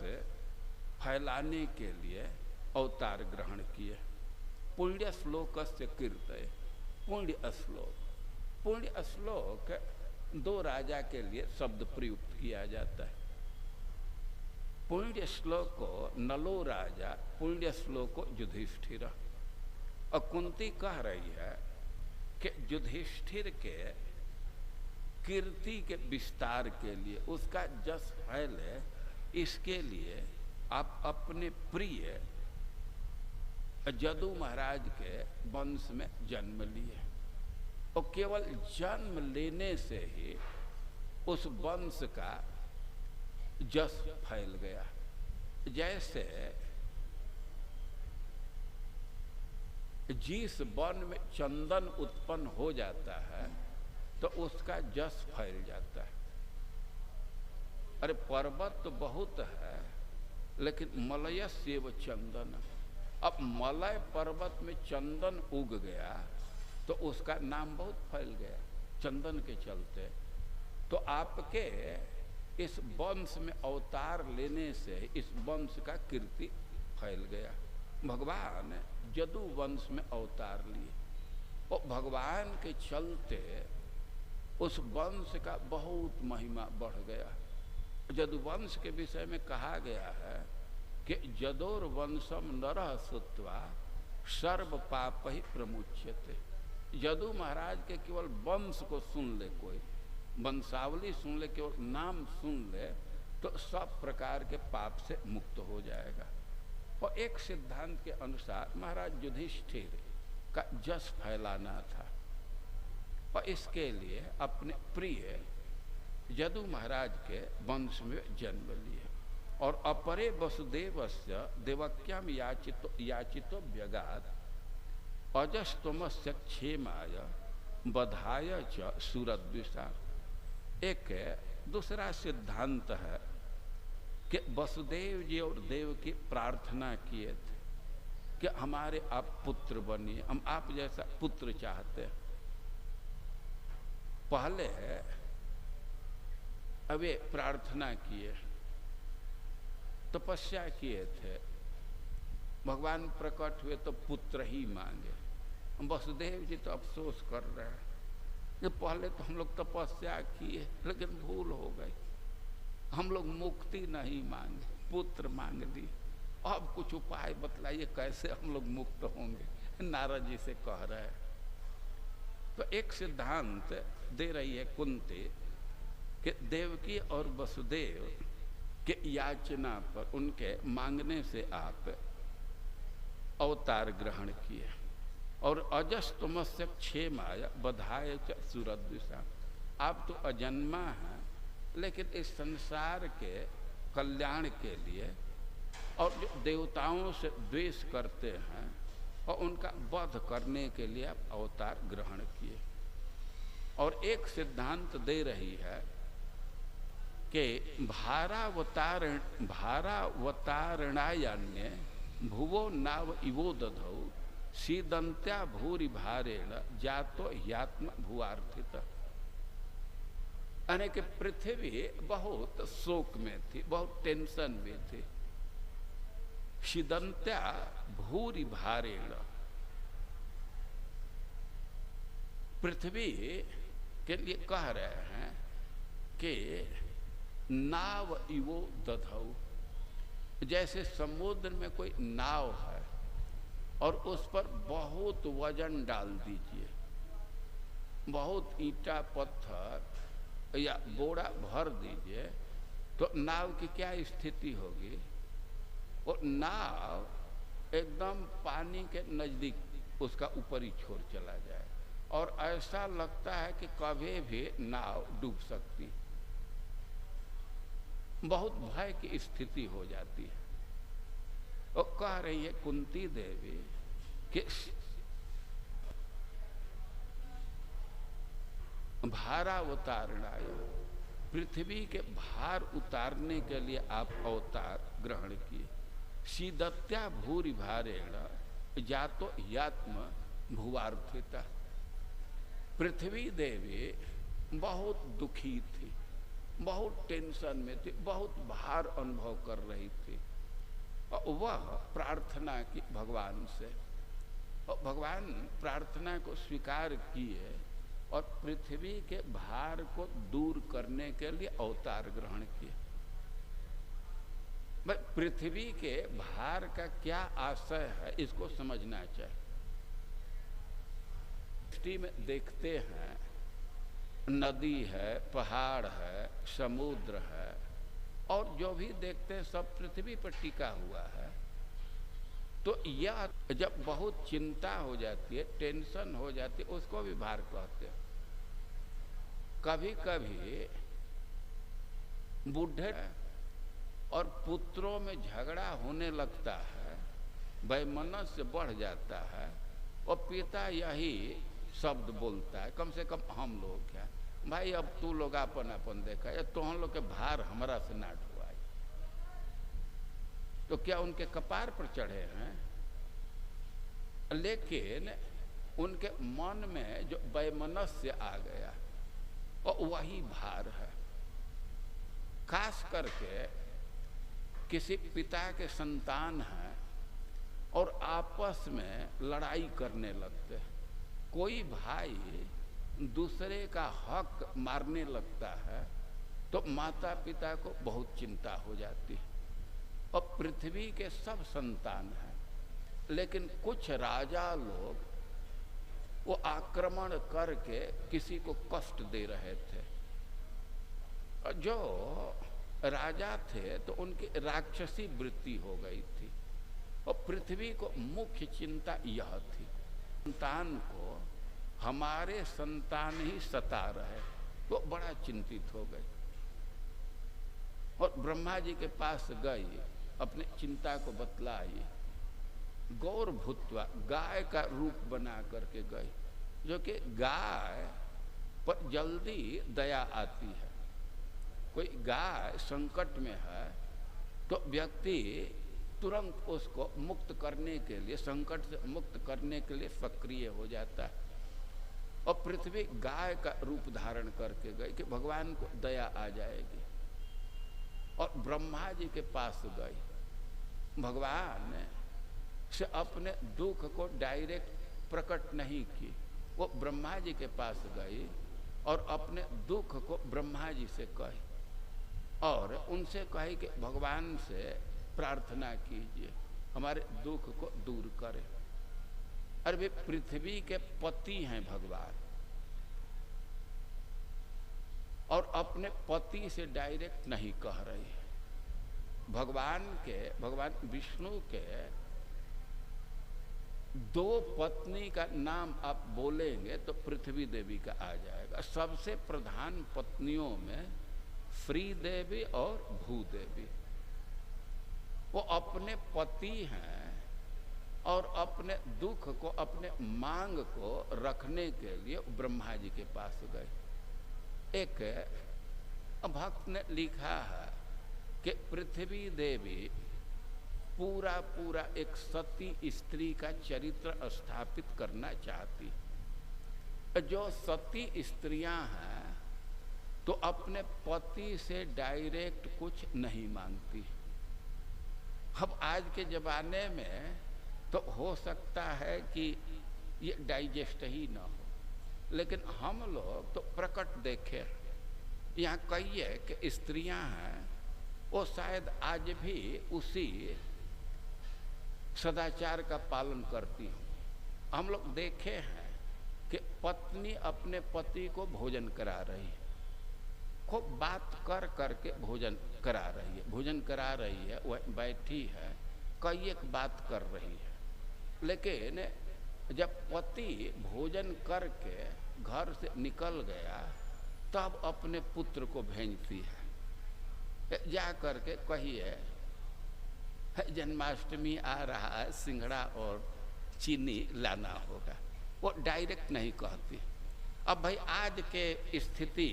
फैलाने के लिए अवतार ग्रहण किए। पुण्य श्लोकस्य कीर्तय, पुण्य श्लोक। पुण्य श्लोक 2 राजा के लिए शब्द प्रयुक्त किया जाता है। पुण्य श्लोको नलो राजा, पुण्य श्लोको युधिष्ठिर। और कुंती कह रही है कि युधिष्ठिर के कीर्ति के विस्तार के लिए, उसका जस फैले, इसके लिए आप अपने प्रिय जदु महाराज के वंश में जन्म लिए, और केवल जन्म लेने से ही उस वंश का जस फैल गया। जैसे जिस वन में चंदन उत्पन्न हो जाता है तो उसका जस फैल जाता है। अरे पर्वत तो बहुत है, लेकिन मलयस्यैव चंदन। अब मलय पर्वत में चंदन उग गया तो उसका नाम बहुत फैल गया चंदन के चलते। तो आपके इस वंश में अवतार लेने से इस वंश का कीर्ति फैल गया। भगवान जदु वंश में अवतार लिए, और भगवान के चलते उस वंश का बहुत महिमा बढ़ गया। यदुवंश के विषय में कहा गया है कि यदोर वंशम नरः श्रुत्वा सर्व पाप ही प्रमुच्यते। यदु महाराज के केवल वंश को सुन ले, कोई वंशावली सुन ले, केवल नाम सुन ले, तो सब प्रकार के पाप से मुक्त हो जाएगा। और एक सिद्धांत के अनुसार महाराज युधिष्ठिर का जस फैलाना था, और इसके लिए अपने प्रिय यदु महाराज के वंश में जन्म लिए। और अपरे वसुदेवस्य देवक्याम याचितो व्यगात अजस्तमस्य क्षेमाय बधाय च सुरद्विषा। एक दूसरा सिद्धांत है कि वसुदेव जी और देव की प्रार्थना किए थे कि हमारे आप पुत्र बनिए, हम आप जैसा पुत्र चाहते हैं। पहले अवे प्रार्थना किए, तपस्या किए थे, भगवान प्रकट हुए तो पुत्र ही मांगे। वसुदेव जी तो अफसोस कर रहे हैं कि पहले तो हम लोग तपस्या किए लेकिन भूल हो गई, हम लोग मुक्ति नहीं मांगे, पुत्र मांग ली। अब कुछ उपाय बतलाइए कैसे हम लोग मुक्त होंगे, नारद जी से कह रहे हैं। तो एक सिद्धांत दे रही है कुंती कि देवकी और वसुदेव के याचना पर, उनके मांगने से आप अवतार ग्रहण किए। और अजस्तमस्य क्षेमाय बधाय च सुरद्विषा। आप तो अजन्मा हैं, लेकिन इस संसार के कल्याण के लिए और जो देवताओं से द्वेष करते हैं और उनका वध करने के लिए आप अवतार ग्रहण किए। और एक सिद्धांत दे रही है कि भारावतारणायान्य भुवो नाव इवो दधौ सीदंत्या भूरि भारेण जातो ह्यात्म भुवार्थित। यानी कि पृथ्वी बहुत शोक में थी, बहुत टेंशन में थी। सीदंत्या भूरि भारेण, पृथ्वी के लिए कह रहे हैं कि नाव इवो दधौ, जैसे समुद्र में कोई नाव है और उस पर बहुत वजन डाल दीजिए, बहुत ईंटा पत्थर या बोरा भर दीजिए, तो नाव की क्या स्थिति होगी? और नाव एकदम पानी के नजदीक उसका ऊपरी छोर चला जाए और ऐसा लगता है कि कभी भी नाव डूब सकती, बहुत भय की स्थिति हो जाती है। और कह रही है कुंती देवी कि भारावतारणाय, पृथ्वी के भार उतारने के लिए आप अवतार ग्रहण किए। सीदत्या भूरि भारेण जातो यात्म भुवार्थिता। पृथ्वी देवी बहुत दुखी थी, बहुत टेंशन में थी, बहुत भार अनुभव कर रही थी। और वह प्रार्थना की भगवान से, और भगवान प्रार्थना को स्वीकार किए और पृथ्वी के भार को दूर करने के लिए अवतार ग्रहण किए। भाई पृथ्वी के भार का क्या आशय है, इसको समझना चाहिए। दृष्टि में देखते हैं, नदी है, पहाड़ है, समुद्र है, और जो भी देखते हैं सब पृथ्वी पर टिका हुआ है। तो यह जब बहुत चिंता हो जाती है, टेंशन हो जाती है, उसको भी भार कहते हैं। कभी कभी बूढ़े और पुत्रों में झगड़ा होने लगता है, वैमनस्य बढ़ जाता है, और पिता यही शब्द बोलता है, कम से कम हम लोग क्या भाई, अब तू लोग अपन अपन देखा, या तो हम लोग के भार हमारा से ना ढुआई। तो क्या उनके कपार पर चढ़े हैं? लेकिन उनके मन में जो वैमनस्य आ गया, और वही भार है। खास करके किसी पिता के संतान हैं और आपस में लड़ाई करने लगते हैं, कोई भाई दूसरे का हक मारने लगता है तो माता पिता को बहुत चिंता हो जाती है। और पृथ्वी के सब संतान हैं, लेकिन कुछ राजा लोग वो आक्रमण करके किसी को कष्ट दे रहे थे। और जो राजा थे तो उनकी राक्षसी वृत्ति हो गई थी, और पृथ्वी को मुख्य चिंता यह थी, संतान को हमारे संतान ही सता रहे। वो बड़ा चिंतित हो गए और ब्रह्मा जी के पास गई, अपने चिंता को बतलाई। गौर भूतवा, गाय का रूप बना करके गई, जो कि गाय पर जल्दी दया आती है। कोई गाय संकट में है तो व्यक्ति तुरंत उसको मुक्त करने के लिए, संकट से मुक्त करने के लिए सक्रिय हो जाता है। और पृथ्वी गाय का रूप धारण करके गई कि भगवान को दया आ जाएगी, और ब्रह्मा जी के पास गई। भगवान से अपने दुख को डायरेक्ट प्रकट नहीं की, वो ब्रह्मा जी के पास गई और अपने दुख को ब्रह्मा जी से कही, और उनसे कही कि भगवान से प्रार्थना कीजिए हमारे दुख को दूर करें। अरे वे पृथ्वी के पति हैं भगवान, और अपने पति से डायरेक्ट नहीं कह रही है। भगवान विष्णु के दो पत्नी का नाम आप बोलेंगे तो पृथ्वी देवी का आ जाएगा। सबसे प्रधान पत्नियों में श्री देवी और भूदेवी, वो अपने पति हैं और अपने दुख को, अपने मांग को रखने के लिए ब्रह्मा जी के पास गए। एक भक्त ने लिखा है कि पृथ्वी देवी पूरा एक सती स्त्री का चरित्र स्थापित करना चाहती। जो सती स्त्रियां हैं तो अपने पति से डायरेक्ट कुछ नहीं मांगती। अब आज के जमाने में तो हो सकता है कि ये डाइजेस्ट ही ना हो, लेकिन हम लोग तो प्रकट देखे। यहाँ कहिए कि स्त्रियां हैं, वो शायद आज भी उसी सदाचार का पालन करती हूँ। हम लोग देखे हैं कि पत्नी अपने पति को भोजन करा रही है, खूब बात कर करके भोजन करा रही है, वह बैठी है, कई एक बात कर रही है। लेकिन जब पति भोजन करके घर से निकल गया तब अपने पुत्र को भेजती है, जा करके कहिए जन्माष्टमी आ रहा है, सिंघड़ा और चीनी लाना होगा। वो डायरेक्ट नहीं कहती। अब भाई आज के स्थिति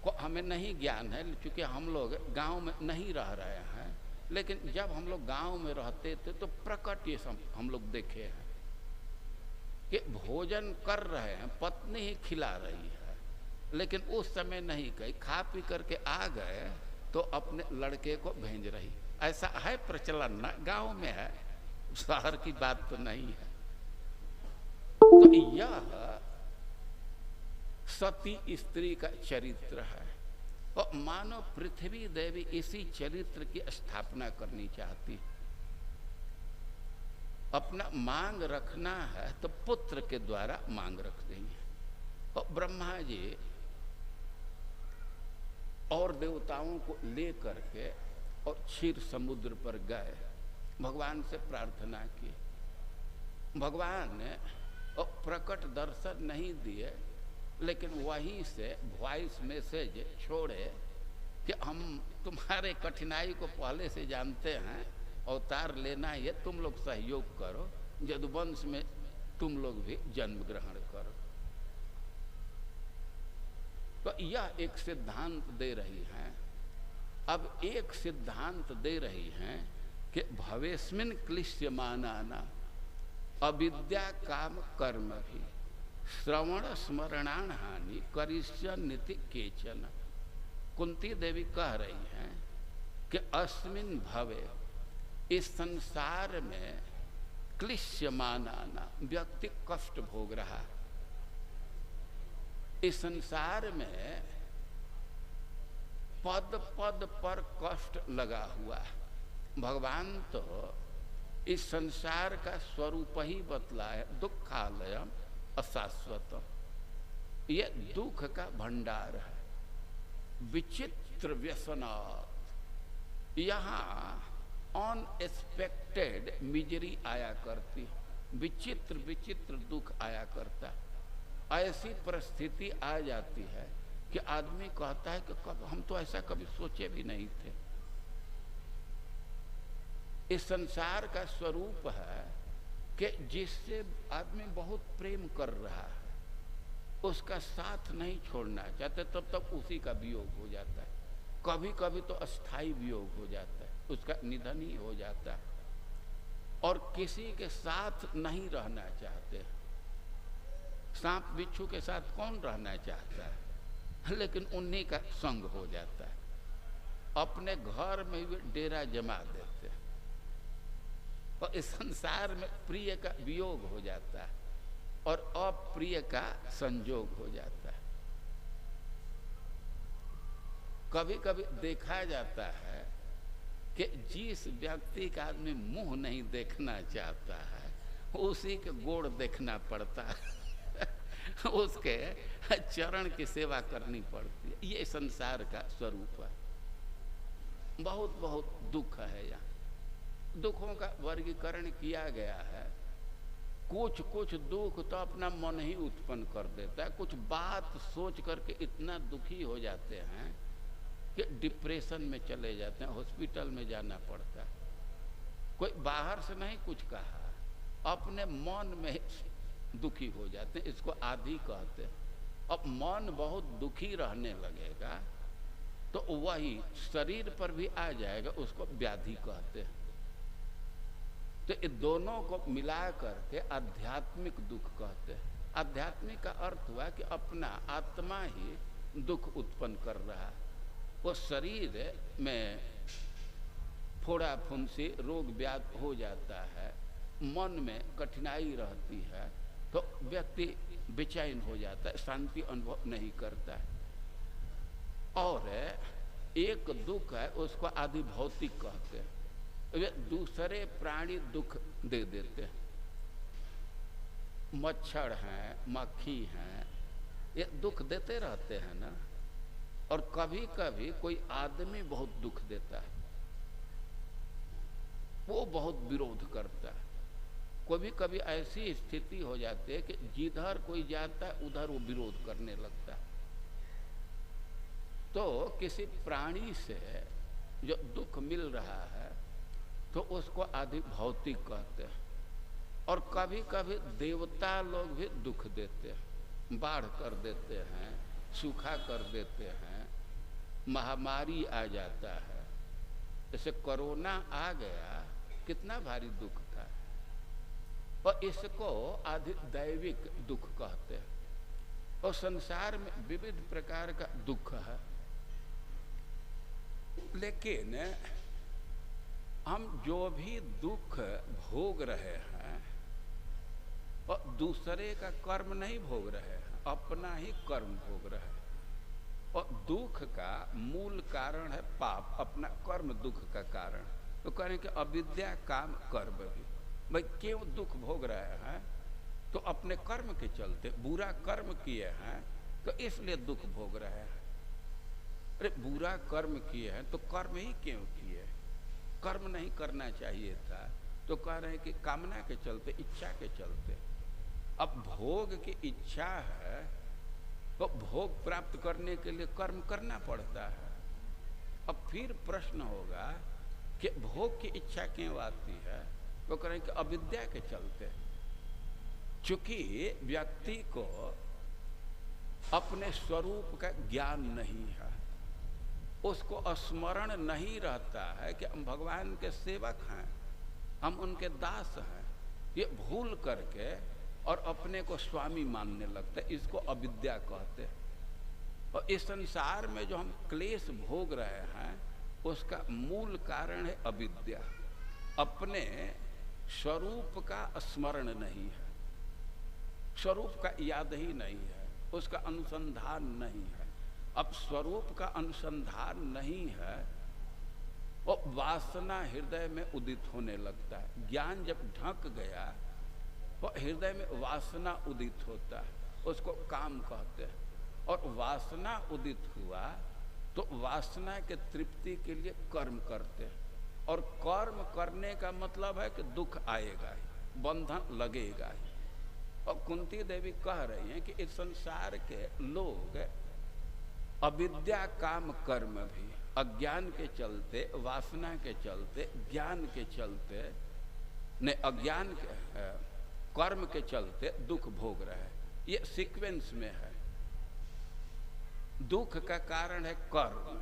को हमें नहीं ज्ञान है, क्योंकि हम लोग गांव में नहीं रह रहे हैं, लेकिन जब हम लोग गांव में रहते थे तो प्रकट ये सब हम लोग देखे हैं कि भोजन कर रहे हैं, पत्नी ही खिला रही है, लेकिन उस समय नहीं कही, खा पी करके आ गए तो अपने लड़के को भेज रही। ऐसा है प्रचलन ना, गांव में है, शहर की बात तो नहीं है। तो यह सती स्त्री का चरित्र है, और मानो पृथ्वी देवी इसी चरित्र की स्थापना करनी चाहती। अपना मांग रखना है तो पुत्र के द्वारा मांग रख देंगे। और ब्रह्मा जी और देवताओं को ले करके और क्षीर समुद्र पर गए, भगवान से प्रार्थना की। भगवान ने प्रकट दर्शन नहीं दिए, लेकिन वहीं से वॉइस मैसेज छोड़े कि हम तुम्हारे कठिनाई को पहले से जानते हैं, अवतार लेना है, तुम लोग सहयोग करो, यदुवंश में तुम लोग भी जन्म ग्रहण करो। तो यह एक सिद्धांत दे रही हैं। अब एक सिद्धांत दे रही हैं कि भवेस्मिन क्लिश्यमानाना अविद्या काम कर्म भी श्रवण स्मरणान हानि करिष्यन्निति केचन। कुंती देवी कह रही हैं कि अस्मिन भवे, इस संसार में क्लिश्यमानाना, व्यक्ति कष्ट भोग रहा। इस संसार में पद पद पर कष्ट लगा हुआ। भगवान तो इस संसार का स्वरूप ही बतलाया, दुखालयम अशाश्वतम, ये दुख का भंडार है। विचित्र व्यसनात्, यहाँ अनएक्सपेक्टेड मिजरी आया करती, विचित्र विचित्र दुख आया करता। ऐसी परिस्थिति आ जाती है कि आदमी कहता है कि कब, हम तो ऐसा कभी सोचे भी नहीं थे। इस संसार का स्वरूप है कि जिससे आदमी बहुत प्रेम कर रहा है, उसका साथ नहीं छोड़ना चाहते, तब तक उसी का वियोग हो जाता है। कभी कभी तो अस्थाई वियोग हो जाता है, उसका निधन ही हो जाता है। और किसी के साथ नहीं रहना चाहते। सांप बिच्छू के साथ कौन रहना चाहता है, लेकिन उन्हीं का संग हो जाता है। अपने घर में भी डेरा जमा देते हैं। और इस संसार में प्रिय का वियोग हो जाता है और अप्रिय का संयोग हो जाता है। कभी कभी देखा जाता है कि जिस व्यक्ति का आदमी मुंह नहीं देखना चाहता है, उसी के गोड़ देखना पड़ता है उसके चरण की सेवा करनी पड़ती है। ये संसार का स्वरूप है। बहुत बहुत दुख है। यहाँ दुखों का वर्गीकरण किया गया है। कुछ कुछ दुख तो अपना मन ही उत्पन्न कर देता है। कुछ बात सोच करके इतना दुखी हो जाते हैं कि डिप्रेशन में चले जाते हैं, हॉस्पिटल में जाना पड़ता है। कोई बाहर से नहीं कुछ कहा, अपने मन में दुखी हो जाते हैं। इसको आदि कहते हैं। अब मन बहुत दुखी रहने लगेगा तो वही शरीर पर भी आ जाएगा, उसको व्याधि कहते हैं। तो ये दोनों को मिला करके आध्यात्मिक दुख कहते हैं। आध्यात्मिक का अर्थ हुआ कि अपना आत्मा ही दुख उत्पन्न कर रहा है। वो शरीर में फोड़ा फुंसी रोग व्याधि हो जाता है, मन में कठिनाई रहती है, तो व्यक्ति बेचैन हो जाता है, शांति अनुभव नहीं करता है। और एक दुख है, उसको आदि भौतिक कहते हैं। वे दूसरे प्राणी दुख दे देते हैं। मच्छर हैं, मक्खी हैं, ये दुख देते रहते हैं ना। और कभी कभी कोई आदमी बहुत दुख देता है, वो बहुत विरोध करता है। कभी कभी ऐसी स्थिति हो जाती है कि जिधर कोई जाता है उधर वो विरोध करने लगता है। तो किसी प्राणी से जो दुख मिल रहा है तो उसको आदि भौतिक कहते हैं। और कभी कभी देवता लोग भी दुख देते हैं, बाढ़ कर देते हैं, सूखा कर देते हैं, महामारी आ जाता है। जैसे कोरोना आ गया, कितना भारी दुख था। और इसको आदि दैविक दुख कहते हैं। और संसार में विविध प्रकार का दुख है, लेकिन हम जो भी दुख भोग रहे हैं और दूसरे का कर्म नहीं भोग रहे हैं, अपना ही कर्म भोग रहे हैं। और दुख का मूल कारण है पाप, अपना कर्म दुख का कारण। तो कहें कि अविद्या काम कर्म भी। भाई क्यों दुख भोग रहे हैं? तो अपने कर्म के चलते बुरा कर्म किए हैं तो इसलिए दुख भोग रहे हैं। अरे बुरा कर्म किए हैं तो कर्म ही क्यों किए? कर्म नहीं करना चाहिए था। तो कह रहे हैं कि कामना के चलते, इच्छा के चलते। अब भोग की इच्छा है तो भोग प्राप्त करने के लिए कर्म करना पड़ता है। अब फिर प्रश्न होगा कि भोग की इच्छा क्यों आती है? तो कह रहे हैं कि अविद्या के चलते। चूंकि व्यक्ति को अपने स्वरूप का ज्ञान नहीं है, उसको स्मरण नहीं रहता है कि हम भगवान के सेवक हैं, हम उनके दास हैं, ये भूल करके और अपने को स्वामी मानने लगता है। इसको अविद्या कहते हैं। और इस संसार में जो हम क्लेश भोग रहे हैं उसका मूल कारण है अविद्या। अपने स्वरूप का स्मरण नहीं है, स्वरूप का याद ही नहीं है, उसका अनुसंधान नहीं है। अब स्वरूप का अनुसंधान नहीं है, वो वासना हृदय में उदित होने लगता है। ज्ञान जब ढक गया तो हृदय में वासना उदित होता है, उसको काम कहते हैं। और वासना उदित हुआ तो वासना के तृप्ति के लिए कर्म करते हैं, और कर्म करने का मतलब है कि दुख आएगा ही, बंधन लगेगा ही। और कुंती देवी कह रही हैं कि इस संसार के लोग अविद्या काम कर्म भी अज्ञान के चलते, वासना के चलते, ज्ञान के चलते, ने अज्ञान के कर्म के चलते दुख भोग रहे हैं। ये सीक्वेंस में है। दुख का कारण है कर्म,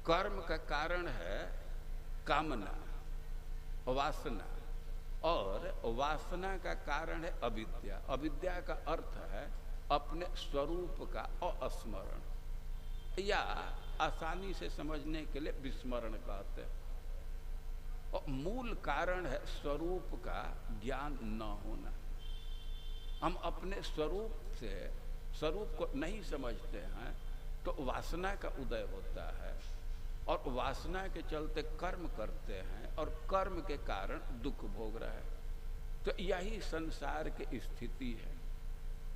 कर्म का कारण है कामना, वासना, और वासना का कारण है अविद्या। अविद्या का अर्थ है अपने स्वरूप का अस्मरण, या आसानी से समझने के लिए विस्मरण कहते हैं। और मूल कारण है स्वरूप का ज्ञान न होना। हम अपने स्वरूप से स्वरूप को नहीं समझते हैं तो वासना का उदय होता है, और वासना के चलते कर्म करते हैं, और कर्म के कारण दुख भोग रहा है। तो यही संसार की स्थिति है।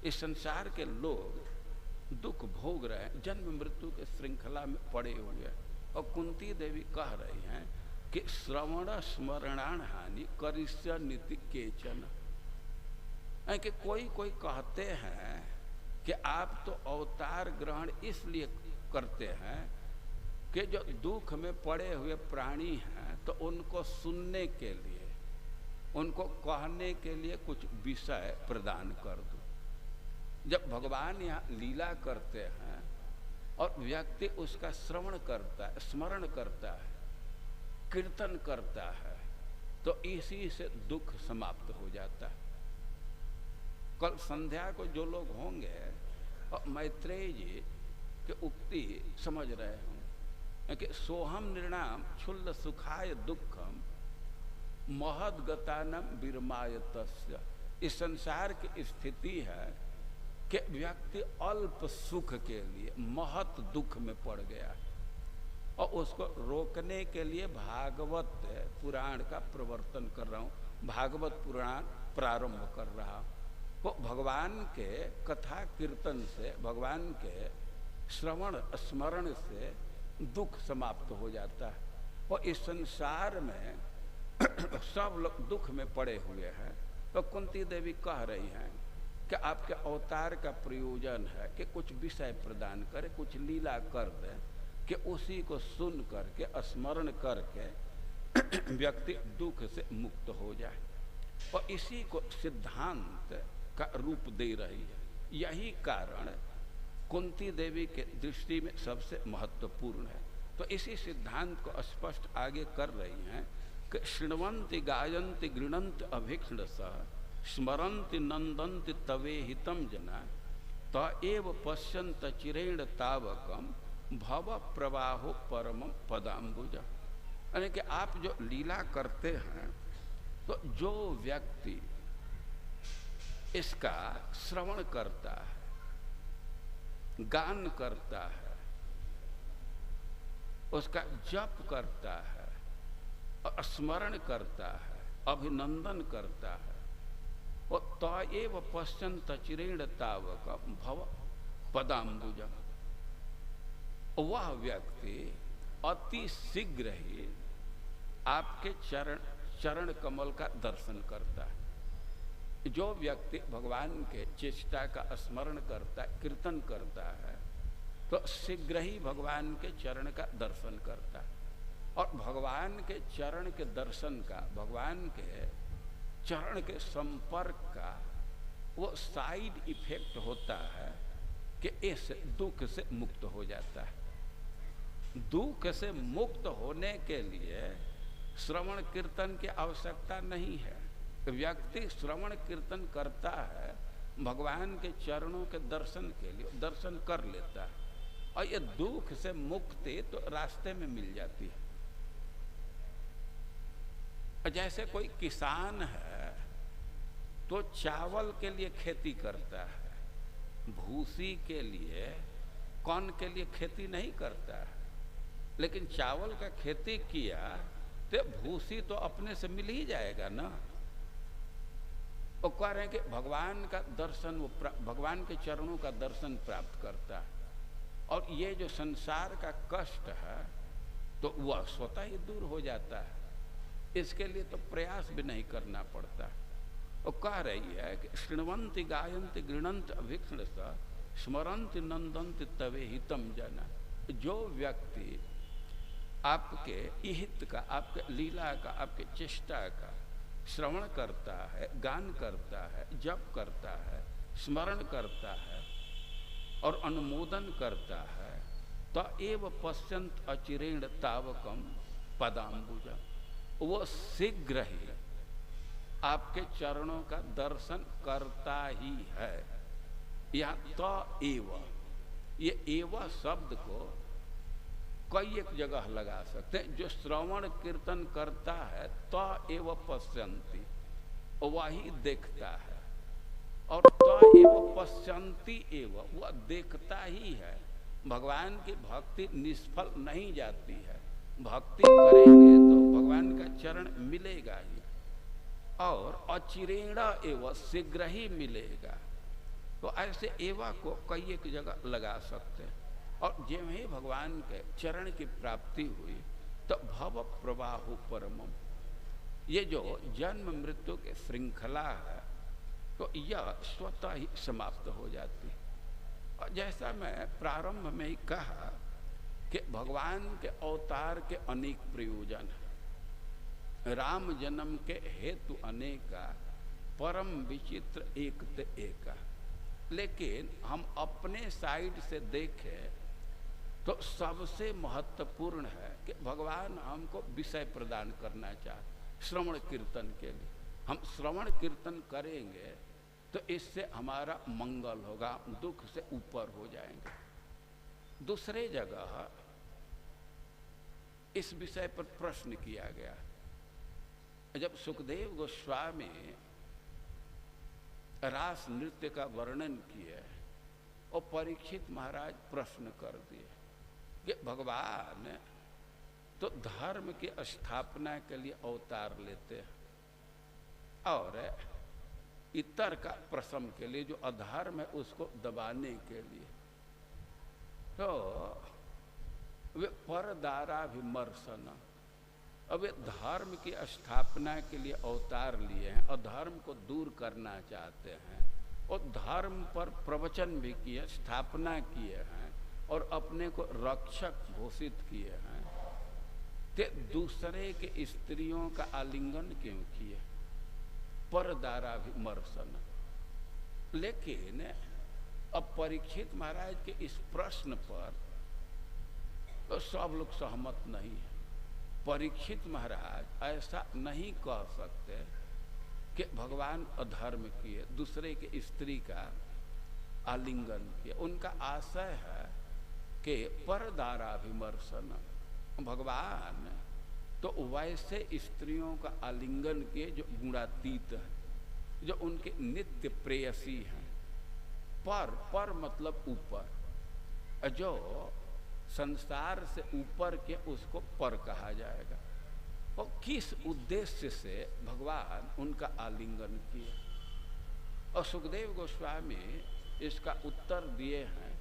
इस संसार के लोग दुख भोग रहे हैं, जन्म मृत्यु के श्रृंखला में पड़े हुए हैं। और कुंती देवी कह रही हैं कि श्रवण स्मरणान हानि करिष्य नीति केचन, कि कोई कहते हैं कि आप तो अवतार ग्रहण इसलिए करते हैं कि जो दुख में पड़े हुए प्राणी हैं तो उनको सुनने के लिए, उनको कहने के लिए कुछ विषय प्रदान कर दो। जब भगवान यहाँ लीला करते हैं और व्यक्ति उसका श्रवण करता है, स्मरण करता है, कीर्तन करता है, तो इसी से दुख समाप्त हो जाता है। कल संध्या को जो लोग होंगे और मैत्रेय जी की उक्ति समझ रहे हों कि सोहम निर्णाम क्षुल्ल सुखाय दुखम महद गतानम विरमायतस्य। इस संसार की स्थिति है कि व्यक्ति अल्प सुख के लिए महत दुख में पड़ गया, और उसको रोकने के लिए भागवत पुराण का प्रवर्तन कर रहा हूँ, भागवत पुराण प्रारंभ कर रहा हूँ। वो भगवान के कथा कीर्तन से, भगवान के श्रवण स्मरण से दुख समाप्त हो जाता है। और इस संसार में सब लोग दुख में पड़े हुए हैं। तो कुंती देवी कह रही हैं कि आपके अवतार का प्रयोजन है कि कुछ विषय प्रदान करे, कुछ लीला कर दे, कि उसी को सुन करके, स्मरण करके व्यक्ति दुख से मुक्त हो जाए। और इसी को सिद्धांत का रूप दे रही है। यही कारण कुंती देवी के दृष्टि में सबसे महत्वपूर्ण है। तो इसी सिद्धांत को स्पष्ट आगे कर रही हैं कि शृण्वन्ति गायन्ति गृणन्ति अभीक्ष्णसः स्मरन्ति नन्दन्ति तवे हितं जना त एव पश्यन्त चिरेण तावकम भव प्रवाहो परमं पदाम्बुज। यानी कि आप जो लीला करते हैं, तो जो व्यक्ति इसका श्रवण करता है, गान करता है, उसका जप करता है, और स्मरण करता है, अभिनंदन करता है, और तएव पश्यन्त चिरेण तावक भव पदाम्बुजम, वह व्यक्ति अति शीघ्र ही आपके चरण कमल का दर्शन करता है। जो व्यक्ति भगवान के चेष्टा का स्मरण करता है, कीर्तन करता है, तो शीघ्र ही भगवान के चरण का दर्शन करता है। और भगवान के चरण के दर्शन का, भगवान के चरण के संपर्क का वो साइड इफेक्ट होता है कि इस दुख से मुक्त हो जाता है। दुख से मुक्त होने के लिए श्रवण कीर्तन की आवश्यकता नहीं है। व्यक्ति श्रवण कीर्तन करता है, भगवान के चरणों के दर्शन के लिए दर्शन कर लेता है, और ये दुख से मुक्ति तो रास्ते में मिल जाती है। जैसे कोई किसान है तो चावल के लिए खेती करता है, भूसी के लिए, कौन के लिए खेती नहीं करता है। लेकिन चावल का खेती किया तो भूसी तो अपने से मिल ही जाएगा ना। वो कह रहे हैं कि भगवान का दर्शन, वो भगवान के चरणों का दर्शन प्राप्त करता है, और ये जो संसार का कष्ट है तो वह स्वतः ही दूर हो जाता है। इसके लिए तो प्रयास भी नहीं करना पड़ता। वो कह रही है कि शृण्वन्ति गायन्ति गृणन्त अभिक्षण स्मरन्ति नंदन्ति तवे हितम जना। जो व्यक्ति आपके हित का, आपके लीला का, आपके चेष्टा का श्रवण करता है, गान करता है, जप करता है, स्मरण करता है और अनुमोदन करता है, तो एव पश्यंत अचिरेण तावकम पदाम्बुजम, वो शीघ्र ही आपके चरणों का दर्शन करता ही है। यहाँ तो एव, ये एव शब्द को कई एक जगह लगा सकते हैं। जो श्रवण कीर्तन करता है तो एव पश्यंती, वही देखता है, और तो एव पश्यंती एव, वह देखता ही है। भगवान की भक्ति निष्फल नहीं जाती है। भक्ति करेंगे तो भगवान का चरण मिलेगा ही, और अचिरेण एव, शीघ्र ही मिलेगा। तो ऐसे एवा को कई एक जगह लगा सकते हैं। और जब ही भगवान के चरण की प्राप्ति हुई तो भव प्रवाहो परमम, ये जो जन्म मृत्यु की श्रृंखला है तो यह स्वतः ही समाप्त हो जाती है। और जैसा मैं प्रारंभ में ही कहा कि भगवान के अवतार के अनेक प्रयोजन हैं। राम जन्म के हेतु अनेका, परम विचित्र एक ते एका। लेकिन हम अपने साइड से देखें तो सबसे महत्वपूर्ण है कि भगवान हमको विषय प्रदान करना चाहते श्रवण कीर्तन के लिए। हम श्रवण कीर्तन करेंगे तो इससे हमारा मंगल होगा, दुख से ऊपर हो जाएंगे। दूसरे जगह इस विषय पर प्रश्न किया गया। जब सुखदेव गोस्वामी रास नृत्य का वर्णन किए और परीक्षित महाराज प्रश्न कर दिए कि भगवान तो धर्म की स्थापना के लिए अवतार लेते हैं और इतर का प्रशम के लिए, जो अधर्म है उसको दबाने के लिए। तो वे परदाराभिमर्शन, अब वे धर्म की स्थापना के लिए अवतार लिए हैं, अधर्म को दूर करना चाहते हैं, और धर्म पर प्रवचन भी किए, स्थापना किए हैं और अपने को रक्षक घोषित किए हैं। ते दूसरे के स्त्रियों का आलिंगन क्यों किए? परदाराभिमर्शन। लेकिन अब परीक्षित महाराज के इस प्रश्न पर तो सब लोग सहमत नहीं है। परीक्षित महाराज ऐसा नहीं कह सकते कि भगवान अधर्म किए, दूसरे के स्त्री का आलिंगन किए। उनका आशय है कि परदाराभिमर्शन, भगवान तो वैसे स्त्रियों का आलिंगन किए जो गुणातीत है, जो उनके नित्य प्रेयसी हैं। पर मतलब ऊपर, जो संसार से ऊपर के उसको पर कहा जाएगा। और किस उद्देश्य से भगवान उनका आलिंगन किए? और सुखदेव गोस्वामी इसका उत्तर दिए हैं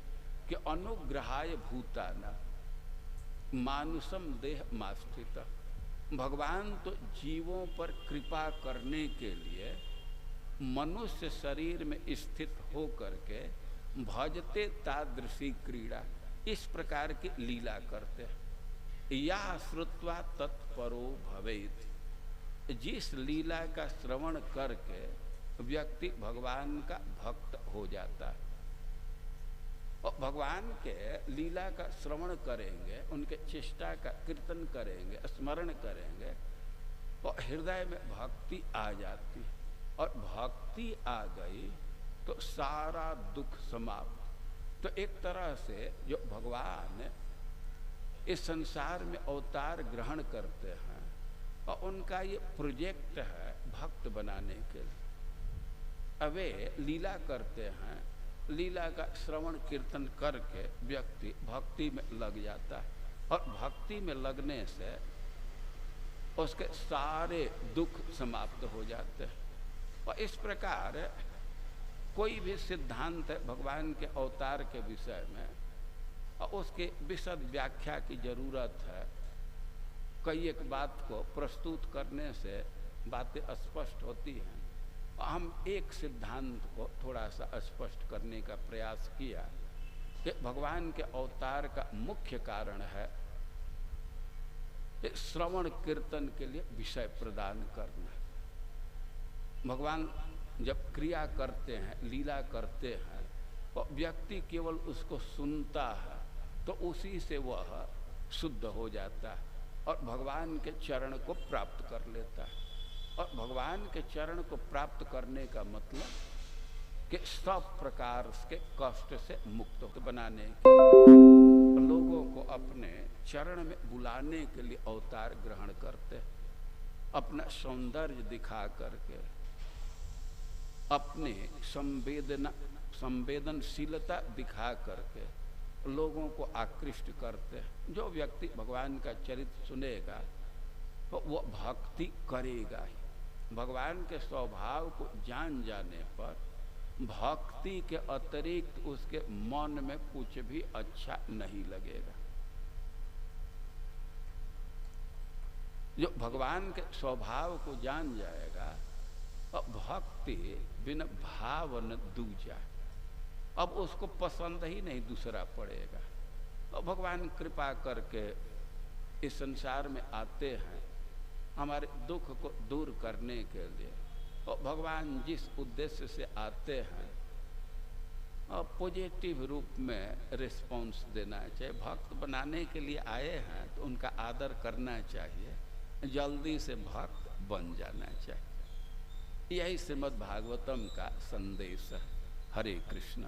कि अनुग्रहाय भूताना मानुषम देह मास्थित। भगवान तो जीवों पर कृपा करने के लिए मनुष्य शरीर में स्थित हो करके भजते तादृशी क्रीड़ा, इस प्रकार की लीला करते हैं। या श्रुत्वा तत्परो भवेत्, जिस लीला का श्रवण करके व्यक्ति भगवान का भक्त हो जाता है। और भगवान के लीला का श्रवण करेंगे, उनके चेष्टा का कीर्तन करेंगे, स्मरण करेंगे, तो हृदय में भक्ति आ जाती है। और भक्ति आ गई तो सारा दुख समाप्त। तो एक तरह से जो भगवान इस संसार में अवतार ग्रहण करते हैं और उनका ये प्रोजेक्ट है भक्त बनाने के लिए। अब वे लीला करते हैं, लीला का श्रवण कीर्तन करके व्यक्ति भक्ति में लग जाता है, और भक्ति में लगने से उसके सारे दुख समाप्त हो जाते हैं। और इस प्रकार कोई भी सिद्धांत भगवान के अवतार के विषय में और उसके विशद व्याख्या की जरूरत है। कई एक बात को प्रस्तुत करने से बातें स्पष्ट होती हैं, और हम एक सिद्धांत को थोड़ा सा स्पष्ट करने का प्रयास किया कि भगवान के अवतार का मुख्य कारण है श्रवण कीर्तन के लिए विषय प्रदान करना। भगवान जब क्रिया करते हैं, लीला करते हैं, तो व्यक्ति केवल उसको सुनता है तो उसी से वह शुद्ध हो जाता है और भगवान के चरण को प्राप्त कर लेता है। और भगवान के चरण को प्राप्त करने का मतलब कि सब प्रकार के कष्ट से मुक्त बनाने के लोगों को अपने चरण में बुलाने के लिए अवतार ग्रहण करते हैं। अपना सौंदर्य दिखा करके अपने संवेदनशीलता दिखा करके लोगों को आकृष्ट करते हैं। जो व्यक्ति भगवान का चरित्र सुनेगा तो वो भक्ति करेगा ही। भगवान के स्वभाव को जान जाने पर भक्ति के अतिरिक्त उसके मन में कुछ भी अच्छा नहीं लगेगा। जो भगवान के स्वभाव को जान जाएगा और भक्ति बिना भाव न दूजा, अब उसको पसंद ही नहीं दूसरा पड़ेगा। और भगवान कृपा करके इस संसार में आते हैं हमारे दुख को दूर करने के लिए। और भगवान जिस उद्देश्य से आते हैं और पॉजिटिव रूप में रिस्पॉन्स देना चाहिए। भक्त बनाने के लिए आए हैं तो उनका आदर करना चाहिए, जल्दी से भक्त बन जाना चाहिए। यही श्रीमद् भागवतम का संदेश है। हरे कृष्ण।